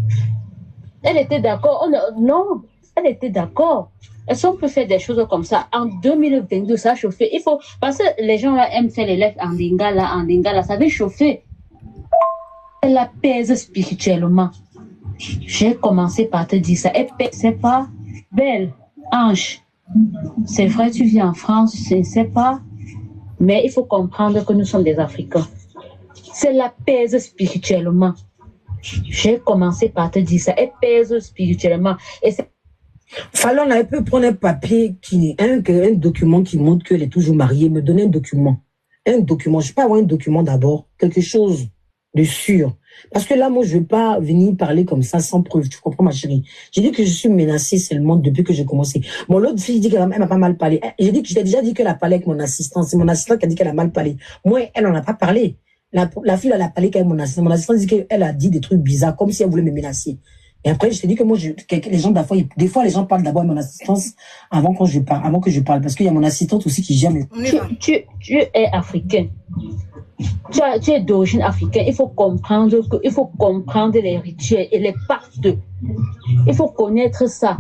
Elle était d'accord. Non, elle était d'accord. Est-ce qu'on peut faire des choses comme ça? En 2022, ça a chauffé. Il faut, parce que les gens là aiment faire les lèvres en lingala, ça veut chauffer. Elle la pèse spirituellement. J'ai commencé par te dire ça. Elle pèse, c'est pas belle, Ange. C'est vrai, tu vis en France, je ne sais pas. Mais il faut comprendre que nous sommes des Africains. C'est la pèse spirituellement. J'ai commencé par te dire ça. Elle pèse spirituellement. Et Fallon, elle peut prendre un papier, un document qui montre qu'elle est toujours mariée, me donner un document. Un document, je peux avoir un document d'abord, quelque chose de sûr. Parce que là, moi, je ne vais pas venir parler comme ça sans preuve. Tu comprends, ma chérie? J'ai dit que je suis menacée seulement depuis que j'ai commencé. Mon l'autre fille dit qu'elle m'a pas mal parlé. J'ai dit que je t'ai déjà dit qu'elle a parlé avec mon assistant. C'est mon assistant qui a dit qu'elle a mal parlé. Moi, elle n'en a pas parlé. La fille, elle a parlé qu'avec mon assistant. Mon assistant dit qu'elle a dit des trucs bizarres, comme si elle voulait me menacer. Et après, je t'ai dit que moi, les gens, des fois, les gens parlent d'abord à mon assistance avant que je parle. Parce qu'il y a mon assistante aussi qui gère mes... Tu es africain. Tu es d'origine africaine. Il faut comprendre les rituels et les pactes. Il faut connaître ça.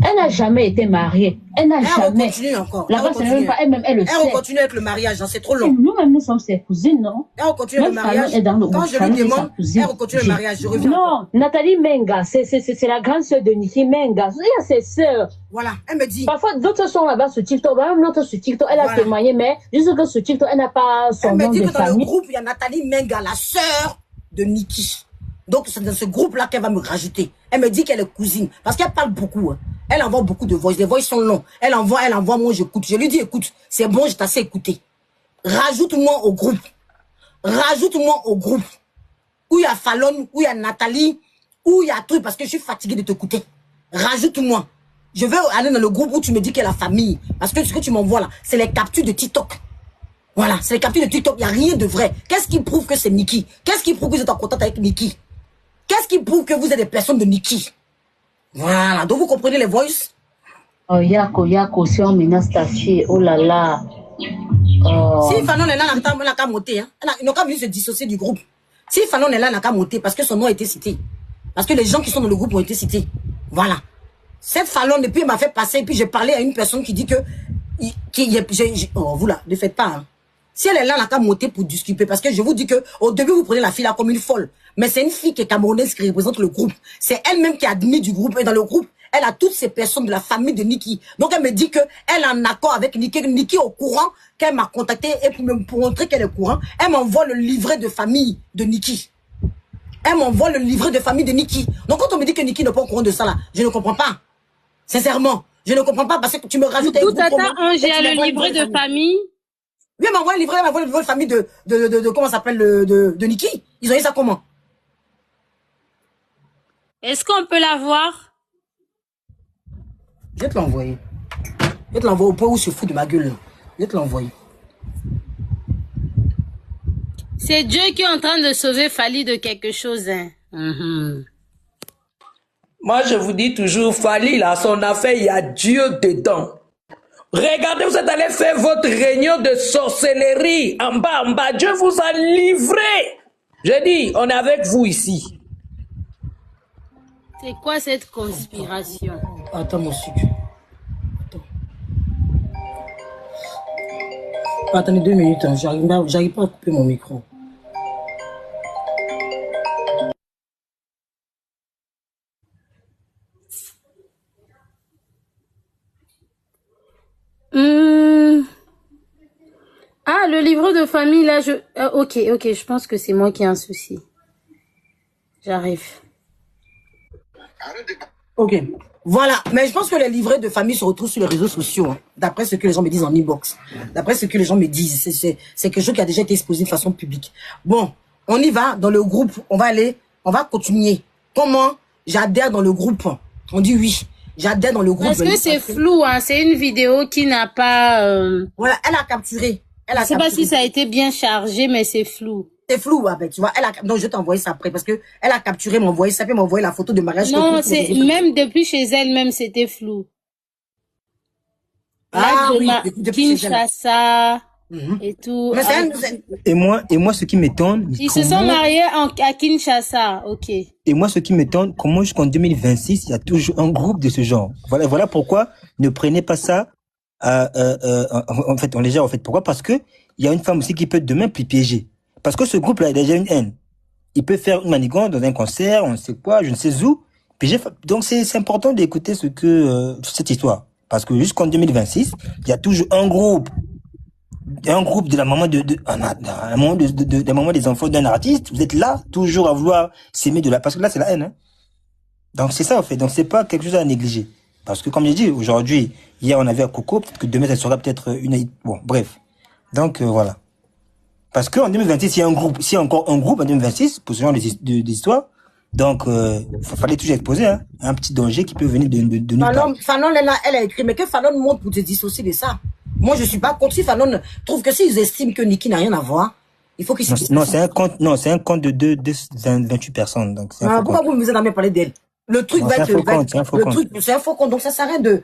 Elle n'a jamais été mariée. Elle n'a jamais. Continue encore. Là-bas, c'est même pas elle-même, elle le sait. Elle continue avec le mariage, c'est trop long. Nous-mêmes, nous sommes ses cousines, non? Elle continue le mariage. Quand je lui demande, elle continue le mariage, je reviens. Non, Nathalie Menga, c'est la grande sœur de Niki Menga. Il y a ses sœurs. Voilà, elle me dit. Parfois, d'autres sont là-bas sur TikTok. Même l'autre sur TikTok, elle a témoigné, mais juste que sur TikTok, elle n'a pas son nom de famille. Elle me dit que dans le groupe, il y a Nathalie Menga, la sœur de Niki. Donc, c'est dans ce groupe-là qu'elle va me rajouter. Elle me dit qu'elle est cousine. Parce qu'elle parle beaucoup. Hein. Elle envoie beaucoup de voix. Les voix sont longs. Elle envoie, moi j'écoute. Je lui dis, écoute, c'est bon, je t'ai assez écouté. Rajoute-moi au groupe. Rajoute-moi au groupe. Où il y a Fallon, où il y a Nathalie, où il y a truc, parce que je suis fatiguée de t'écouter. Rajoute-moi. Je veux aller dans le groupe où tu me dis qu'il y a la famille. Parce que ce que tu m'envoies là, c'est les captures de TikTok. Voilà, c'est les captures de TikTok. Il n'y a rien de vrai. Qu'est-ce qui prouve que c'est Niki? Qu'est-ce qui prouve que vous êtes en contact avec Niki? Qu'est-ce qui prouve que vous êtes des personnes de Niki? Voilà, donc vous comprenez les voices? Oh, Yako, si on menace ta fille, oh là là. Oh. Si Fanon est là, elle n'a qu'à monter. Hein. Ils n'ont qu'à venir se dissocier du groupe. Si Fanon est là, elle n'a qu'à monter parce que son nom a été cité. Parce que les gens qui sont dans le groupe ont été cités. Voilà. Cette Fanon, depuis, elle m'a fait passer, et puis j'ai parlé à une personne qui dit que... oh, vous là, ne faites pas. Hein. Si elle est là, elle n'a qu'à monter pour discuter. Parce que je vous dis que au début, vous prenez la fille là comme une folle. Mais c'est une fille qui est camerounaise qui représente le groupe. C'est elle-même qui est admise du groupe. Et dans le groupe, elle a toutes ces personnes de la famille de Niki. Donc elle me dit que elle est en accord avec Niki. Niki est au courant qu'elle m'a contacté. Et pour montrer qu'elle est au courant, elle m'envoie le livret de famille de Niki. Elle m'envoie le livret de famille de Niki. Donc quand on me dit que Niki n'est pas au courant de ça là, je ne comprends pas. Sincèrement, je ne comprends pas parce que tu me rajoutes... Tout à l'heure, j'ai le livret de famille. Oui, elle m'a envoyé le livret de famille de comment ça s'appelle, de Niki. Ils ont eu ça comment? Est-ce qu'on peut la voir? Je vais te l'envoyer. Je vais te l'envoyer au point où je se fout de ma gueule. Je vais te l'envoyer. C'est Dieu qui est en train de sauver Fally de quelque chose. Hein. Moi, je vous dis toujours, Fally, là, son affaire, il y a Dieu dedans. Regardez, vous êtes allé faire votre réunion de sorcellerie en bas. Dieu vous a livré. Je dis, on est avec vous ici. C'est quoi cette conspiration? Attends, mon sucre. Attendez 2 minutes, hein. J'arrive pas à couper mon micro. Ah, le livret livret de famille, là, ok, je pense que c'est moi qui ai un souci. J'arrive. Ok. Voilà. Mais je pense que les livrets de famille se retrouvent sur les réseaux sociaux, hein, d'après ce que les gens me disent en inbox. D'après ce que les gens me disent. C'est quelque chose qui a déjà été exposé de façon publique. Bon, on y va dans le groupe. On va continuer. Comment j'adhère dans le groupe? On dit oui. J'adhère dans le groupe. Parce que c'est flou, hein. C'est une vidéo qui n'a pas... Voilà, elle a capturé. Je sais pas si ça a été bien chargé, mais c'est flou. C'est flou, avec, tu vois. Donc, je vais t'envoyer ça après, parce que elle a capturé, m'envoyer ça, puis m'envoyer la photo de mariage. Non, c'est, même depuis chez elle, même, c'était flou. Ah, oui, Kinshasa, et tout. Mais et moi, ce qui m'étonne... Ils se sont mariés à Kinshasa, ok. Et moi, ce qui m'étonne, comment jusqu'en 2026, il y a toujours un groupe de ce genre. Voilà pourquoi ne prenez pas ça, en fait, en légère, en fait. Pourquoi? Parce que il y a une femme aussi qui peut demain plus piéger. Parce que ce groupe-là a déjà une haine. Il peut faire une manigance dans un concert, on ne sait quoi, je ne sais où. Donc c'est important d'écouter cette histoire. Parce que jusqu'en 2026, il y a toujours un groupe de la maman la maman des enfants d'un artiste. Vous êtes là, toujours à vouloir s'aimer parce que là, c'est la haine, hein. Donc c'est ça, en fait. Donc c'est pas quelque chose à négliger. Parce que comme j'ai dit, aujourd'hui, hier on avait un Coco, peut-être que demain ça sera peut-être une... Bon, bref. Donc voilà. Parce qu'en 2026, il y a encore un groupe en 2026 pour ce genre d'histoire. Donc, fallait toujours exposer, hein, un petit danger qui peut venir de nulle part. Fanon, elle a écrit, mais que Fanon montre pour te dissocier de ça. Moi, je suis pas contre. Si Fanon trouve que s'ils estiment que Niki n'a rien à voir, il faut qu'ils se... Non, c'est un compte de 28 personnes. Donc pourquoi vous me avez parlé d'elle? Le truc va être c'est un faux compte. Donc, ça sert à rien de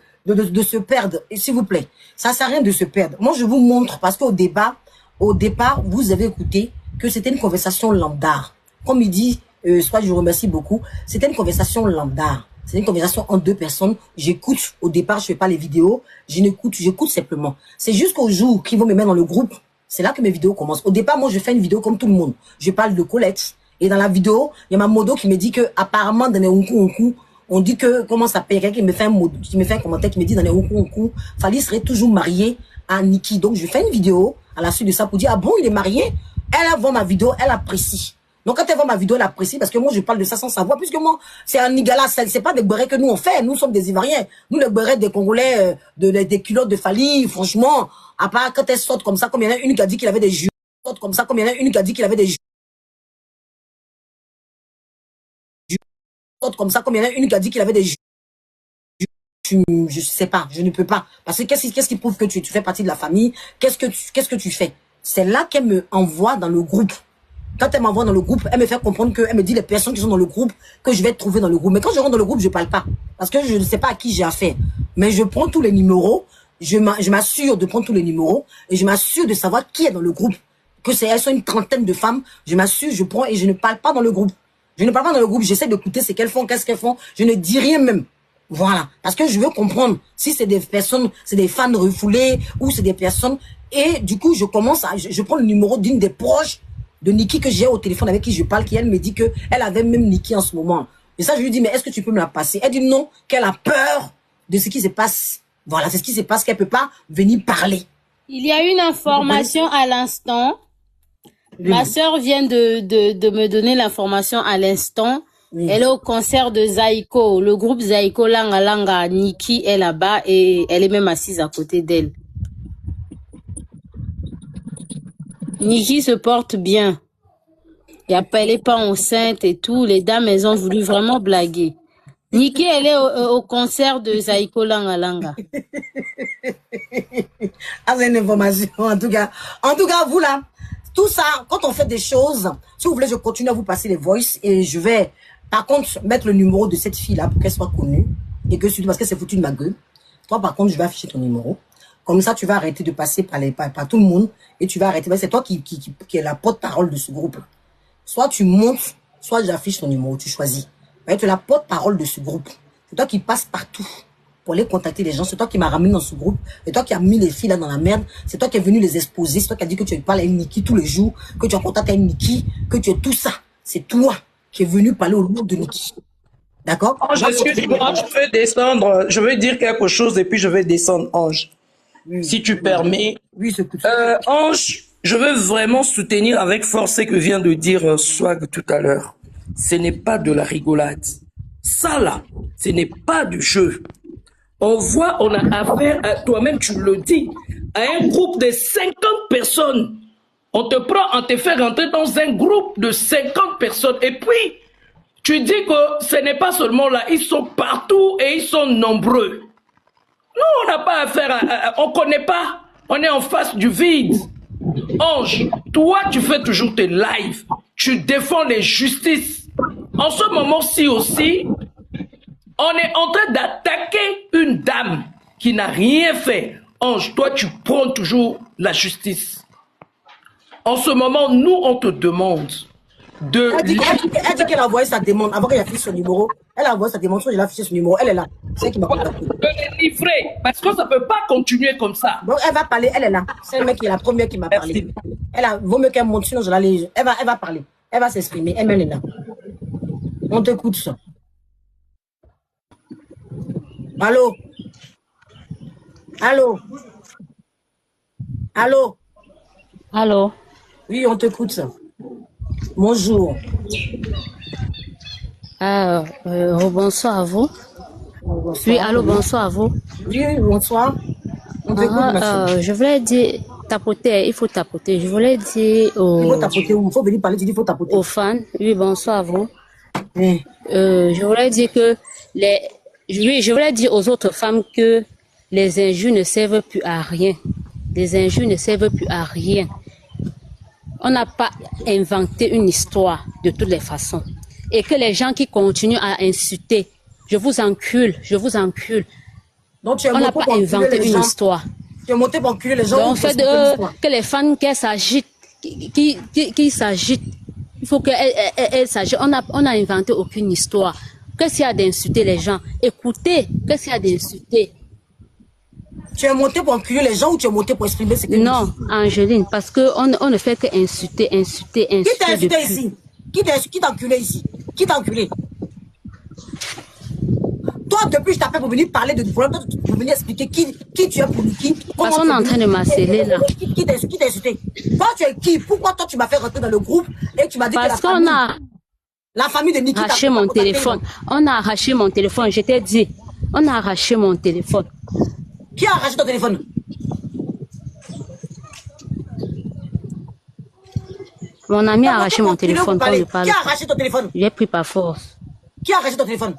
se perdre. S'il vous plaît. Ça sert à rien de se perdre. Moi, je vous montre parce qu'au départ, vous avez écouté que c'était une conversation lambda. Comme il dit, soit je vous remercie beaucoup, c'était une conversation lambda. C'est une conversation en deux personnes. J'écoute. Au départ, je fais pas les vidéos. J'écoute simplement. C'est jusqu'au jour qu'ils vont me mettre dans le groupe. C'est là que mes vidéos commencent. Au départ, moi, je fais une vidéo comme tout le monde. Je parle de Colette. Et dans la vidéo, il y a ma modo qui me dit que, apparemment, dans les Unku, on dit que, comment ça s'appelle, quelqu'un qui me fait un commentaire qui me dit dans les Unku, Fally serait toujours marié à Niki. Donc, je fais une vidéo à la suite de ça pour dire, ah bon, il est marié? Elle voit ma vidéo, elle apprécie. Donc, quand elle voit ma vidéo, elle apprécie parce que moi, je parle de ça sans savoir, puisque moi, c'est un Nigala, c'est pas des bérets que nous on fait. Nous sommes des Ivoiriens. Nous, les bérets des Congolais, des culottes de Fally, franchement, à part quand elle saute comme ça, comme il y en a une qui a dit qu'il avait des jus, saute comme ça, comme il y en a une qui a dit qu'il avait des jus, saute comme ça, comme il y en a une qui a dit qu'il avait des jus. Je sais pas, je ne peux pas. Parce que qu'est-ce qui prouve que tu fais partie de la famille? Qu'est-ce que tu fais? C'est là qu'elle me envoie dans le groupe. Quand elle m'envoie dans le groupe, elle me fait comprendre elle me dit les personnes qui sont dans le groupe, que je vais trouver dans le groupe. Mais quand je rentre dans le groupe, je parle pas. Parce que je ne sais pas à qui j'ai affaire. Mais je prends tous les numéros, je m'assure de prendre tous les numéros, et je m'assure de savoir qui est dans le groupe. Elles sont une trentaine de femmes, je m'assure, je prends et je ne parle pas dans le groupe. Je ne parle pas dans le groupe, j'essaie d'écouter ce qu'elles font, qu'est-ce qu'elles font, je ne dis rien même. Voilà. Parce que je veux comprendre si c'est des personnes, c'est des fans refoulés, ou c'est des personnes, et du coup, je prends le numéro d'une des proches de Niki que j'ai au téléphone avec qui je parle, qui elle me dit que elle avait même Niki en ce moment. Et ça, je lui dis, mais est-ce que tu peux me la passer? Elle dit non, qu'elle a peur de ce qui se passe. Voilà, c'est ce qui se passe, qu'elle peut pas venir parler. Il y a une information à l'instant. Oui. Ma sœur vient de me donner l'information à l'instant. Oui. Elle est au concert de Zaiko. Le groupe Zaiko Langa Langa, Niki est là-bas et elle est même assise à côté d'elle. Niki se porte bien. Elle est pas enceinte et tout. Les dames, elles ont voulu vraiment blaguer. Niki, elle est au concert de Zaiko Langa Langa. Ah, c'est une information, en tout cas. En tout cas, vous là, tout ça, quand on fait des choses, si vous voulez, je continue à vous passer les voices et je vais, par contre, mettre le numéro de cette fille-là pour qu'elle soit connue et que, parce que c'est foutu de ma gueule. Toi, par contre, je vais afficher ton numéro. Comme ça, tu vas arrêter de passer par tout le monde et tu vas arrêter. C'est toi qui est la porte-parole de ce groupe. Soit tu montes, soit j'affiche ton numéro, tu choisis. Tu es la porte-parole de ce groupe. C'est toi qui passes partout pour aller contacter les gens. C'est toi qui m'as ramené dans ce groupe. C'est toi qui as mis les filles là dans la merde. C'est toi qui es venu les exposer. C'est toi qui as dit que tu parles à Niki tous les jours, que tu as contact avec Niki, que tu es tout ça. C'est toi qui es venu parler au nom de Niki. D'accord? Ange, excuse-moi, je veux descendre. Je veux dire quelque chose et puis je vais descendre, Ange. Oui, si tu permets. Oui, c'est tout. Ange, je veux vraiment soutenir avec force ce que vient de dire Swag tout à l'heure. Ce n'est pas de la rigolade. Ça là, ce n'est pas du jeu. On a affaire à, toi-même tu le dis, à un groupe de 50 personnes. On te fait rentrer dans un groupe de 50 personnes. Et puis, tu dis que ce n'est pas seulement là, ils sont partout et ils sont nombreux. Nous, on n'a pas affaire on ne connaît pas. On est en face du vide. Ange, toi, tu fais toujours tes lives. Tu défends les justices. En ce moment-ci aussi, on est en train d'attaquer une dame qui n'a rien fait. Ange, toi, tu prends toujours la justice. En ce moment, nous, on te demande de... Elle dit qu'elle a envoyé sa demande avant qu'elle affiche son numéro. Elle a envoyé sa demande, je l'ai affiché son numéro. Elle est là. C'est elle qui m'a contacté. De les livrer, parce que ça ne peut pas continuer comme ça. Donc, elle va parler, elle est là. C'est le mec qui est la première qui m'a parlé. Elle a, vaut mieux qu'elle monte, sinon je la lis. Elle va parler. Elle va s'exprimer. Elle est là. On t'écoute ça. Allô? Allô? Allô? Allô? Oui, on t'écoute ça. Bonjour. Bonsoir à vous. Bonsoir. Oui, allô, bonsoir à vous. Oui, bonsoir. On t'écoute, je voulais dire, tapoter, il faut tapoter. Je voulais dire il faut tapoter où? Il faut venir parler, tu dis il faut tapoter. Aux fans. Oui, bonsoir à vous. Oui. Je voulais dire que je voulais dire aux autres femmes que les injures ne servent plus à rien. Les injures ne servent plus à rien. On n'a pas inventé une histoire de toutes les façons. Et que les gens qui continuent à insulter, je vous encule. Donc, tu es on n'a pas inventé une histoire. Tu es monté pour enculer les gens. Donc, fait que les fans qui s'agitent, qui s'agitent, il faut qu'elles s'agitent. On n'a inventé aucune histoire. Qu'est-ce qu'il y a d'insulter les gens? Écoutez, qu'est-ce qu'il y a d'insulter? Tu es monté pour enculer les gens ou tu es monté pour exprimer ce que non, tu dis? Angeline, parce qu'on ne fait que insulter. Qui t'a insulté ici? Qui t'a enculé ici? Qui t'a enculé? Toi, depuis, je t'appelle pour venir parler de problème, pour venir expliquer qui tu es pour qui. Parce qu'on est en train de m'harceler là. Qui t'a insulté? Toi, tu es qui? Pourquoi toi, tu m'as fait rentrer dans le groupe et tu m'as dit parce que la famille de Niki a arraché mon téléphone. On a arraché mon téléphone, je t'ai dit. On a arraché mon téléphone. Qui a arraché ton téléphone? Mon ami a arraché mon téléphone quand je parle. Qui a arraché ton téléphone? J'ai pris par force. Qui a arraché ton téléphone?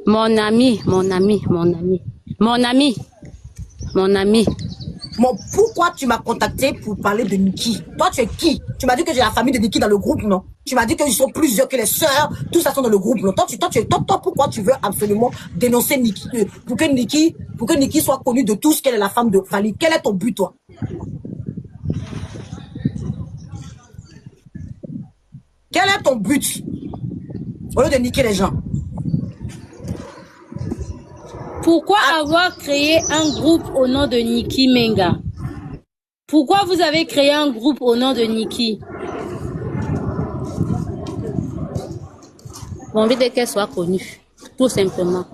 Mon ami. Bon, pourquoi tu m'as contacté pour parler de Niki? Toi, tu es qui? Tu m'as dit que j'ai la famille de Niki dans le groupe, non? Tu m'as dit qu'ils sont plusieurs, que les sœurs, tout ça sont dans le groupe, non? Toi, pourquoi tu veux absolument dénoncer Niki? Pour que Niki soit connue de tous qu'elle est la femme de Fally. Quel est ton but, toi? Quel est ton but? Au lieu de niquer les gens. Pourquoi avoir créé un groupe au nom de Niki Menga? Pourquoi vous avez créé un groupe au nom de Niki? J'ai envie qu'elle soit connue, tout simplement.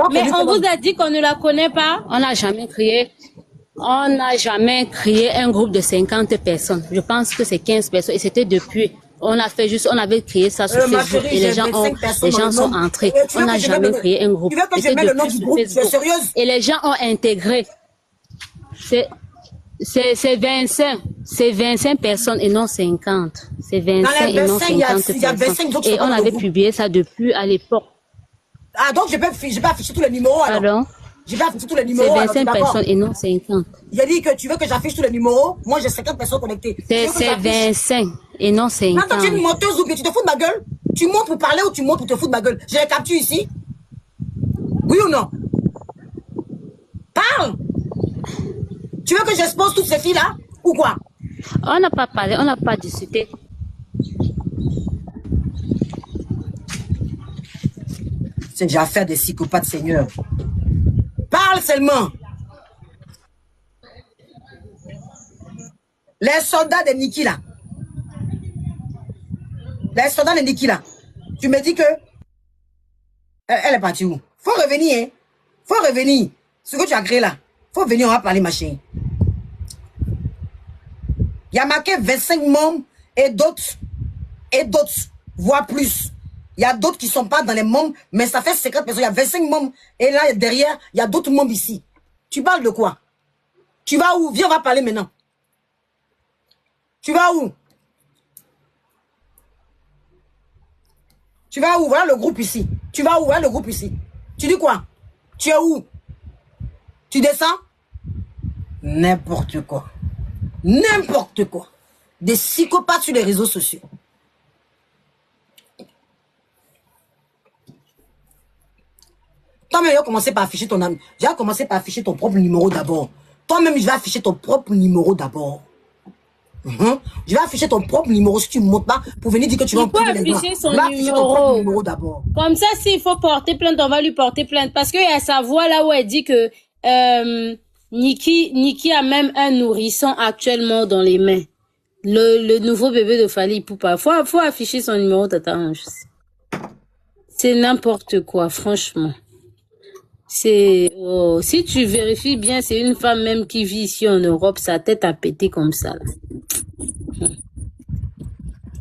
Mais on vous a dit qu'on ne la connaît pas? On n'a jamais créé un groupe de 50 personnes. Je pense que c'est 15 personnes et c'était depuis. On avait créé ça sur Facebook et les gens sont entrés. On n'a jamais créé un groupe. Tu veux que je mette le nom du groupe? Tu es sérieuse? Et les gens ont intégré. C'est 25 personnes et non 50. C'est 25 et non 50 personnes. Et on avait publié ça depuis à l'époque. Ah, donc je peux afficher tous les numéros alors? Pardon? Je vais afficher tous les numéros. C'est 25 personnes et non 50. J'ai dit que tu veux que j'affiche tous les numéros. Moi, j'ai 50 personnes connectées. C'est 25 et non 50. Attends, tu es une menteuse ou bien tu te fous de ma gueule? Tu montes pour parler ou tu montes pour te foutre de ma gueule? Je les capture ici? Oui ou non? Parle! Tu veux que j'expose toutes ces filles-là? Ou quoi? On n'a pas parlé, on n'a pas discuté. C'est déjà affaire des psychopathes, Seigneur. Parle seulement. Les soldats de Niki là. Les soldats de Niki là. Tu me dis que... Elle est partie où? Faut revenir, hein. Faut revenir. Ce que tu as créé là. Faut venir, on va parler, machin. Il y a marqué 25 membres et d'autres, voire plus. Il y a d'autres qui ne sont pas dans les membres, mais ça fait 50 personnes. Il y a 25 membres. Et là, derrière, il y a d'autres membres ici. Tu parles de quoi? Tu vas où? Viens, on va parler maintenant. Tu vas où? Tu vas où? Voilà le groupe ici. Tu vas où? Voilà le groupe ici. Tu dis quoi? Tu es où? Tu descends? N'importe quoi. N'importe quoi. Des psychopathes sur les réseaux sociaux. Toi-même, tu vas commencer par afficher ton âme. Tu vas commencer par afficher ton propre numéro d'abord. Toi-même, tu vas afficher ton propre numéro d'abord. Je vais afficher ton propre numéro si tu ne montes pas pour venir dire que tu vas afficher son numéro d'abord. Comme ça, s'il faut porter plainte, on va lui porter plainte. Parce qu'il y a sa voix là où elle dit que Niki a même un nourrisson actuellement dans les mains. Le nouveau bébé de Fally Ipupa. Faut afficher son numéro, Tata Ange. C'est n'importe quoi, franchement. Si tu vérifies bien, c'est une femme même qui vit ici en Europe, sa tête a pété comme ça. Là.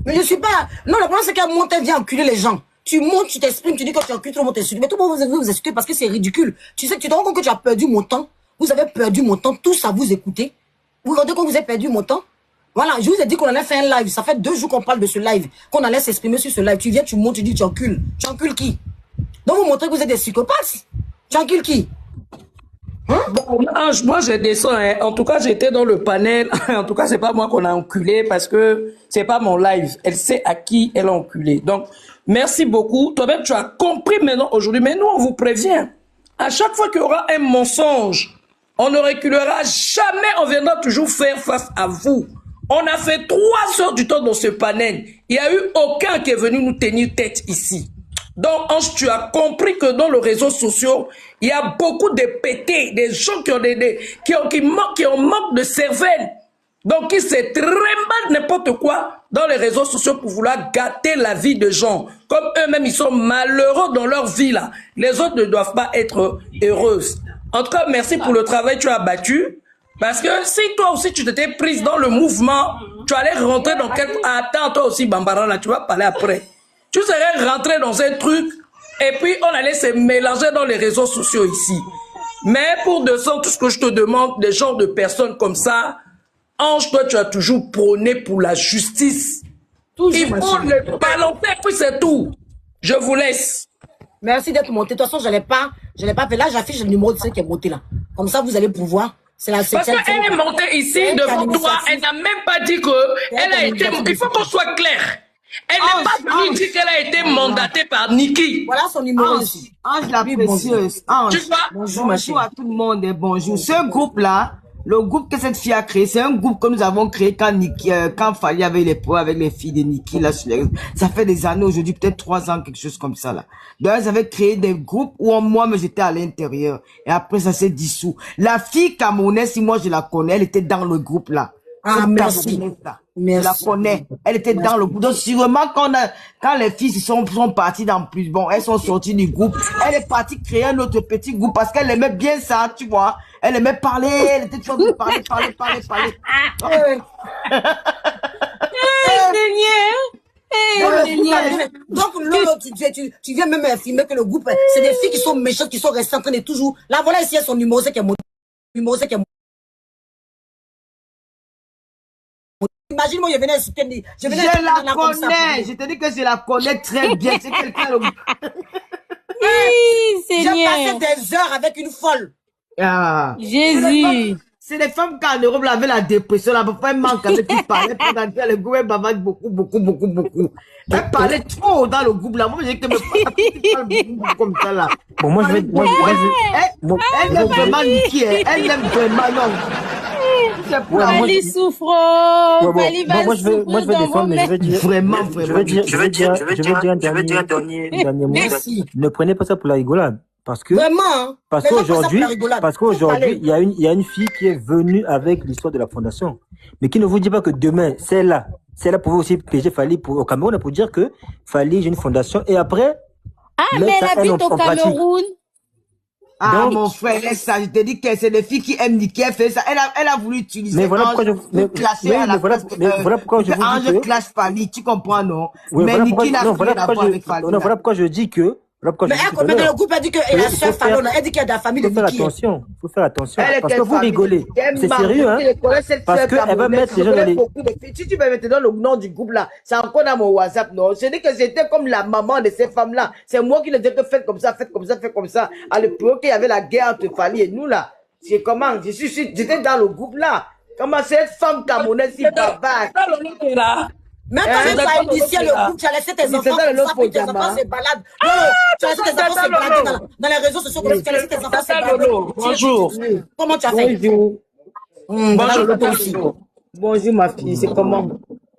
Mais je suis pas... Non, le problème c'est qu'elle monte, elle vient enculer les gens. Tu montes, tu t'exprimes, tu dis que tu encules, tout le monde t'insulte. Mais tout le monde vous insulte parce que c'est ridicule. Tu sais, tu te rends compte que tu as perdu mon temps. Vous avez perdu mon temps, tous à vous écouter. Vous regardez quand vous avez perdu mon temps. Voilà, je vous ai dit qu'on allait faire un live. Ça fait 2 jours qu'on parle de ce live, qu'on allait s'exprimer sur ce live. Tu viens, tu montes, tu dis tu encules. Tu encules qui? Donc vous montrez que vous êtes des psychopathes. Tu encules qui? Bon, moi je descends, hein. En tout cas j'étais dans le panel. En tout cas c'est pas moi qu'on a enculé parce que c'est pas mon live. Elle sait à qui elle a enculé. Donc merci beaucoup. Toi-même tu as compris maintenant aujourd'hui. Mais nous on vous prévient. À chaque fois qu'il y aura un mensonge, on ne reculera jamais. On viendra toujours faire face à vous. On a fait 3 heures du temps dans ce panel. Il n'y a eu aucun qui est venu nous tenir tête ici. Donc, Ange, tu as compris que dans les réseaux sociaux, il y a beaucoup de pétés, des gens qui ont manque de cervelle. Donc, qui se trimballent n'importe quoi dans les réseaux sociaux pour vouloir gâter la vie de gens. Comme eux-mêmes, ils sont malheureux dans leur vie, là. Les autres ne doivent pas être heureuses. En tout cas, merci pour le travail que tu as battu. Parce que si toi aussi, tu t'étais prise dans le mouvement, tu allais rentrer dans quelque... Attends, toi aussi, Bambara, là, tu vas parler après. Tu serais rentré dans un truc et puis on allait se mélanger dans les réseaux sociaux ici. Mais pour descendre, tout ce que je te demande, des genres de personnes comme ça, Ange, toi, tu as toujours prôné pour la justice. Il faut le balancer, puis c'est tout. Je vous laisse. Merci d'être monté. De toute façon, je l'ai pas fait. Là, j'affiche le numéro de celle qui est monté là. Comme ça, vous allez pouvoir. Parce qu'elle est montée ici devant toi, elle n'a même pas dit qu'elle a été... Il faut qu'on soit clair. Elle n'est pas venue dire qu'elle a été mandatée par Niki. Voilà son numéro ici. Ange la précieuse. Ange, bonjour à tout le monde et bonjour. Ce groupe-là, le groupe que cette fille a créé, c'est un groupe que nous avons créé quand Fally avait les problèmes avec les filles de Niki. Là, ça fait des années aujourd'hui, peut-être 3 ans, quelque chose comme ça. Là. Donc, elles avaient créé des groupes où moi, j'étais à l'intérieur. Et après, ça s'est dissous. La fille camerounaise, si moi je la connais, elle était dans le groupe là. Ah, merci. Je la connais. Elle était dans le groupe. Donc, sûrement, quand les filles sont parties dans plus, bon, elles sont sorties du groupe. Elle est partie créer un autre petit groupe parce qu'elle aimait bien ça, tu vois. Elle aimait parler. Elle était toujours de parler. Donc, Lolo, tu viens même affirmer que le groupe, c'est des filles qui sont méchantes, qui sont restées en train de toujours. Là, voilà ici, son numéro, c'est qui est monté. Imagine moi, je venais je la connais. Je te dis que je la connais très bien. C'est quelqu'un. J'ai passé des heures avec une folle. Ah. Jésus. C'est les femmes qui en Europe avaient la dépression. La femme manque avec qui parlait pendant que le groupe bavait beaucoup. Elle parlait trop dans le groupe là. Moi, j'ai que me parle comme ça là. Bon, moi, je vais. Elle aime vraiment Niki. Elle aime vraiment, non. Fally souffre. Moi, je vais défendre, mais je vais dire. Vraiment. Je vais dire un dernier mot. Ne prenez pas ça pour la rigolade. Parce qu'aujourd'hui, il y a une fille qui est venue avec l'histoire de la fondation. Mais qui ne vous dit pas que demain, celle-là pouvait aussi piéger Fally au Cameroun pour dire que Fally, j'ai une fondation. Et après, mais elle habite au Cameroun. Ah, Donc, mon frère, laisse ça. Je te dis que c'est des filles qui aiment Niki. Elle fait ça. Elle a voulu utiliser. Mais voilà pourquoi je vous dis que clash Fali, tu comprends, non? Oui, mais voilà Niki n'a rien à voir avec Fali. Voilà pourquoi je dis que. Mais dans le groupe, elle dit que la sœur Fallon, elle dit qu'il y a de la famille de Niki. Il faut faire attention. Parce que vous rigolez. C'est sérieux, hein? Parce qu'elle va mettre les gens dans les... Si tu veux maintenant le nom du groupe là, c'est encore dans mon WhatsApp, non? Je dis que c'était comme la maman de ces femmes-là. C'est moi qui les ai dit que faites comme ça, faites comme ça, faites comme ça. À l'époque, il y avait la guerre entre Fali et nous là. C'est comment? J'étais dans le groupe là. Comment cette femme camerounaise si bavard? Même quand tu as initié le groupe, tu as laissé tes enfants comme ça, tes enfants se baladent. Non, tu as laissé tes enfants se balader dans les réseaux sociaux, tu as laissé tes enfants se balader. Bonjour. Comment tu as fait? Bonjour ma fille, c'est comment?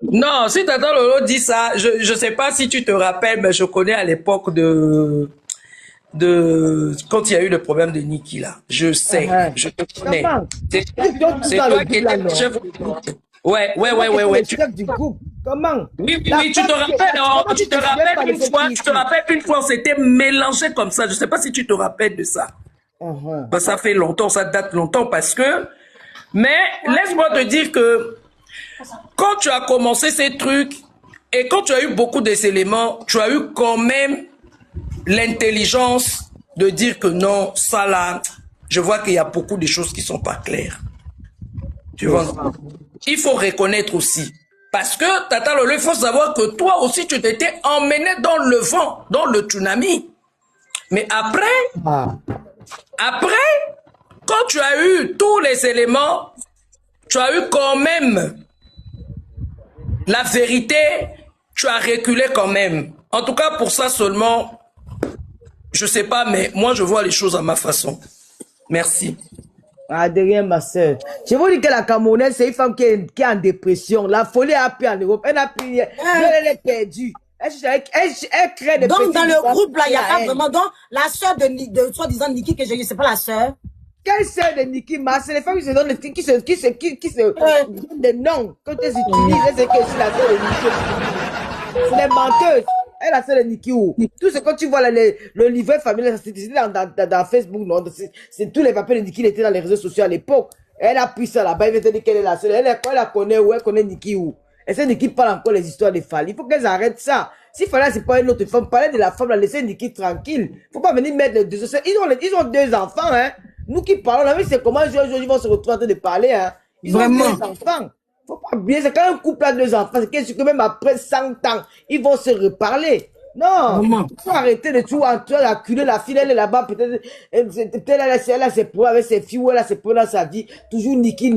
Non, si Tata Lolo dit ça, je sais pas si tu te rappelles, mais je connais à l'époque de quand il y a eu le problème de Niki là. Je sais, je te connais. C'est toi qui étais le chef du groupe. Ouais. Du groupe. Comment? Oui, tu te rappelles, tu te rappelles une fois, on s'était mélangé comme ça. Je sais pas si tu te rappelles de ça. Ben, ça fait longtemps, ça date longtemps parce que, mais laisse-moi te dire que quand tu as commencé ces trucs et quand tu as eu beaucoup d'éléments, tu as eu quand même l'intelligence de dire que non, ça là, je vois qu'il y a beaucoup de choses qui sont pas claires. Tu vois? Il faut reconnaître aussi. Parce que, Tata Lolo, il faut savoir que toi aussi, tu t'étais emmené dans le vent, dans le tsunami. Mais après, quand tu as eu tous les éléments, tu as eu quand même la vérité, tu as reculé quand même. En tout cas, pour ça seulement, je sais pas, mais moi, je vois les choses à ma façon. Merci. Ah, derrière ma soeur. Je vous dis que la Camerounaise, c'est une femme qui est en dépression. La folie a pris en Europe. Elle a pris, elle est perdue. Elle crée des donc, dans le groupe, là, il n'y a pas vraiment, donc, la soeur de soi-disant Niki, que je ne sais pas la soeur. Quelle soeur de Niki, c'est les femmes qui se donnent qui se donnent des noms. Quand elles utilisent, c'est que c'est la soeur de Niki. C'est les menteuses. Elle a fait le Niki où? Tout ce que tu vois, le livret familial, c'était dans Facebook, non? C'est tous les papiers de Niki, il était dans les réseaux sociaux à l'époque. Elle a pris ça là-bas, elle veut te dire qu'elle est la seule. Elle la connaît où? Elle connaît Niki où? Et c'est Niki parle encore les histoires de Fali. Il faut qu'elles arrêtent ça. Si Fali, c'est pas une autre femme, parlez de la femme, laissez Niki tranquille. Faut pas venir mettre les deux. Ils ont deux enfants, hein. Nous qui parlons, la vie, c'est comment ils vont se retrouver en train de parler, hein. Ils ont deux enfants. Faut pas oublier, c'est quand un couple a deux enfants, c'est que même après 100 ans, ils vont se reparler. Non, il faut arrêter de tout en train d'acculer la fille, elle est là-bas, peut-être elle a ses problèmes avec ses filles, ou elle a ses problèmes dans sa vie, toujours Niki,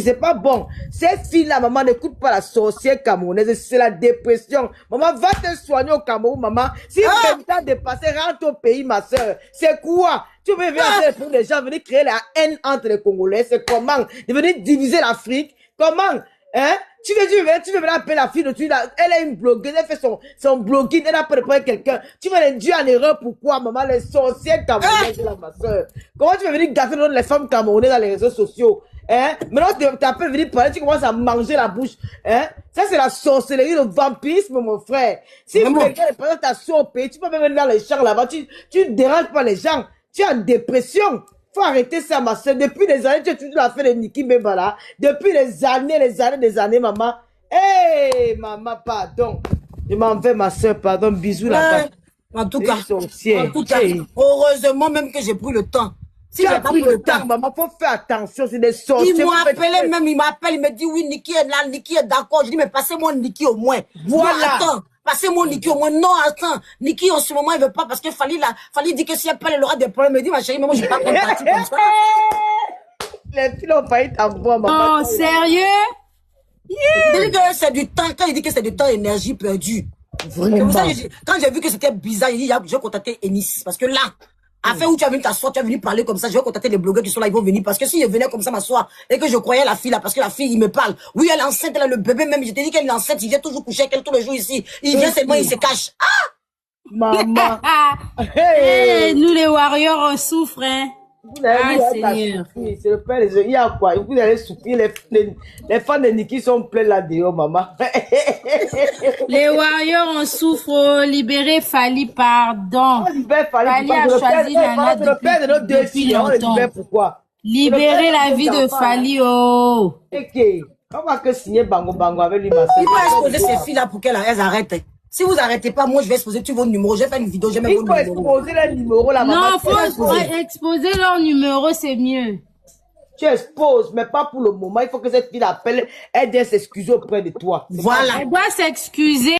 c'est pas bon. Ces filles-là, maman, n'écoute pas la sorcière camerounaise, c'est la dépression. Maman, va te soigner au Cameroun, maman. Si tu as dépassé, rentre au pays, ma soeur. C'est quoi? Tu veux venir pour les gens, venir créer la haine entre les Congolais, c'est comment? De venir diviser l'Afrique, comment? Hein? Tu veux venir appeler la fille de tu elle est une blogueuse, elle fait son blogging, elle a préparé quelqu'un. Tu veux l'induire en erreur, pourquoi, maman, les sorcières camerounaises, ma soeur? Comment tu veux venir gâter les femmes camerounaises dans les réseaux sociaux? Hein? Maintenant, tu appelles venir parler, tu commences à manger la bouche. Hein? Ça, c'est la sorcellerie, le vampirisme, mon frère. Si quelqu'un est présent ta soeur au pays, tu peux même venir dans les champs là-bas, tu ne déranges pas les gens. Tu es en dépression. Faut arrêter ça, ma soeur. Depuis des années, tu as toujours fait de Niki Mbala. Depuis des années, maman. Hey, maman, pardon. Je m'en vais, ma soeur, pardon. Bisous, là. En tout cas, heureusement même que j'ai pris le temps. Si j'ai pris le temps, maman, faut faire attention, c'est des sorciers. Il m'a appelé même, il me dit, oui, Niki est là, Niki est d'accord. Je dis, mais passez-moi Niki au moins. Voilà. Non, attends. Passez-moi Niki au moins. Non, attends. Niki, en ce moment, il veut pas parce que Fali dit que si elle parle, elle aura des problèmes. Il me dit, ma chérie, mais moi, je suis pas contente comme ça. Les filles ont failli t'avoir, maman. Oh, sérieux? Il dit que c'est du temps. Quand il dit que c'est du temps, énergie perdue. Vraiment. Quand j'ai vu que c'était bizarre, il dit, je vais contacter Ennis. Parce que là, afin où tu as venu t'asseoir, tu as venu parler comme ça, je vais contacter les blogueurs qui sont là, ils vont venir. Parce que si je venais comme ça m'asseoir et que je croyais la fille là, parce que la fille, il me parle. Oui, elle est enceinte, elle a le bébé même. Je t'ai dit qu'elle est enceinte, il vient toujours coucher avec elle tous les jours ici. Il vient seulement, il se cache. Ah! Maman. Hey, nous les warriors, on souffre, hein. Seigneur. C'est le père des... Il y a quoi? Vous allez souffrir. Les fans de Niki sont pleins là-dedans, maman. Les warriors en souffrent. Libérez Fali, pardon. Fali a choisi Nana depuis longtemps. Libérez la vie de Fali, oh. Ok. On va que signer Bango Bango avec lui, ma soeur. Il faut exposer ces filles-là pour qu'elles arrêtent. Si vous arrêtez pas, moi je vais exposer tous vos numéros. Je vais faire une vidéo, je vais mettre vos numéros. Il faut exposer les numéros là, maman. Non, faut exposer leurs numéros, c'est mieux. Tu exposes, mais pas pour le moment. Il faut que cette fille appelle, elle doit s'excuser auprès de toi. Voilà. Elle doit s'excuser.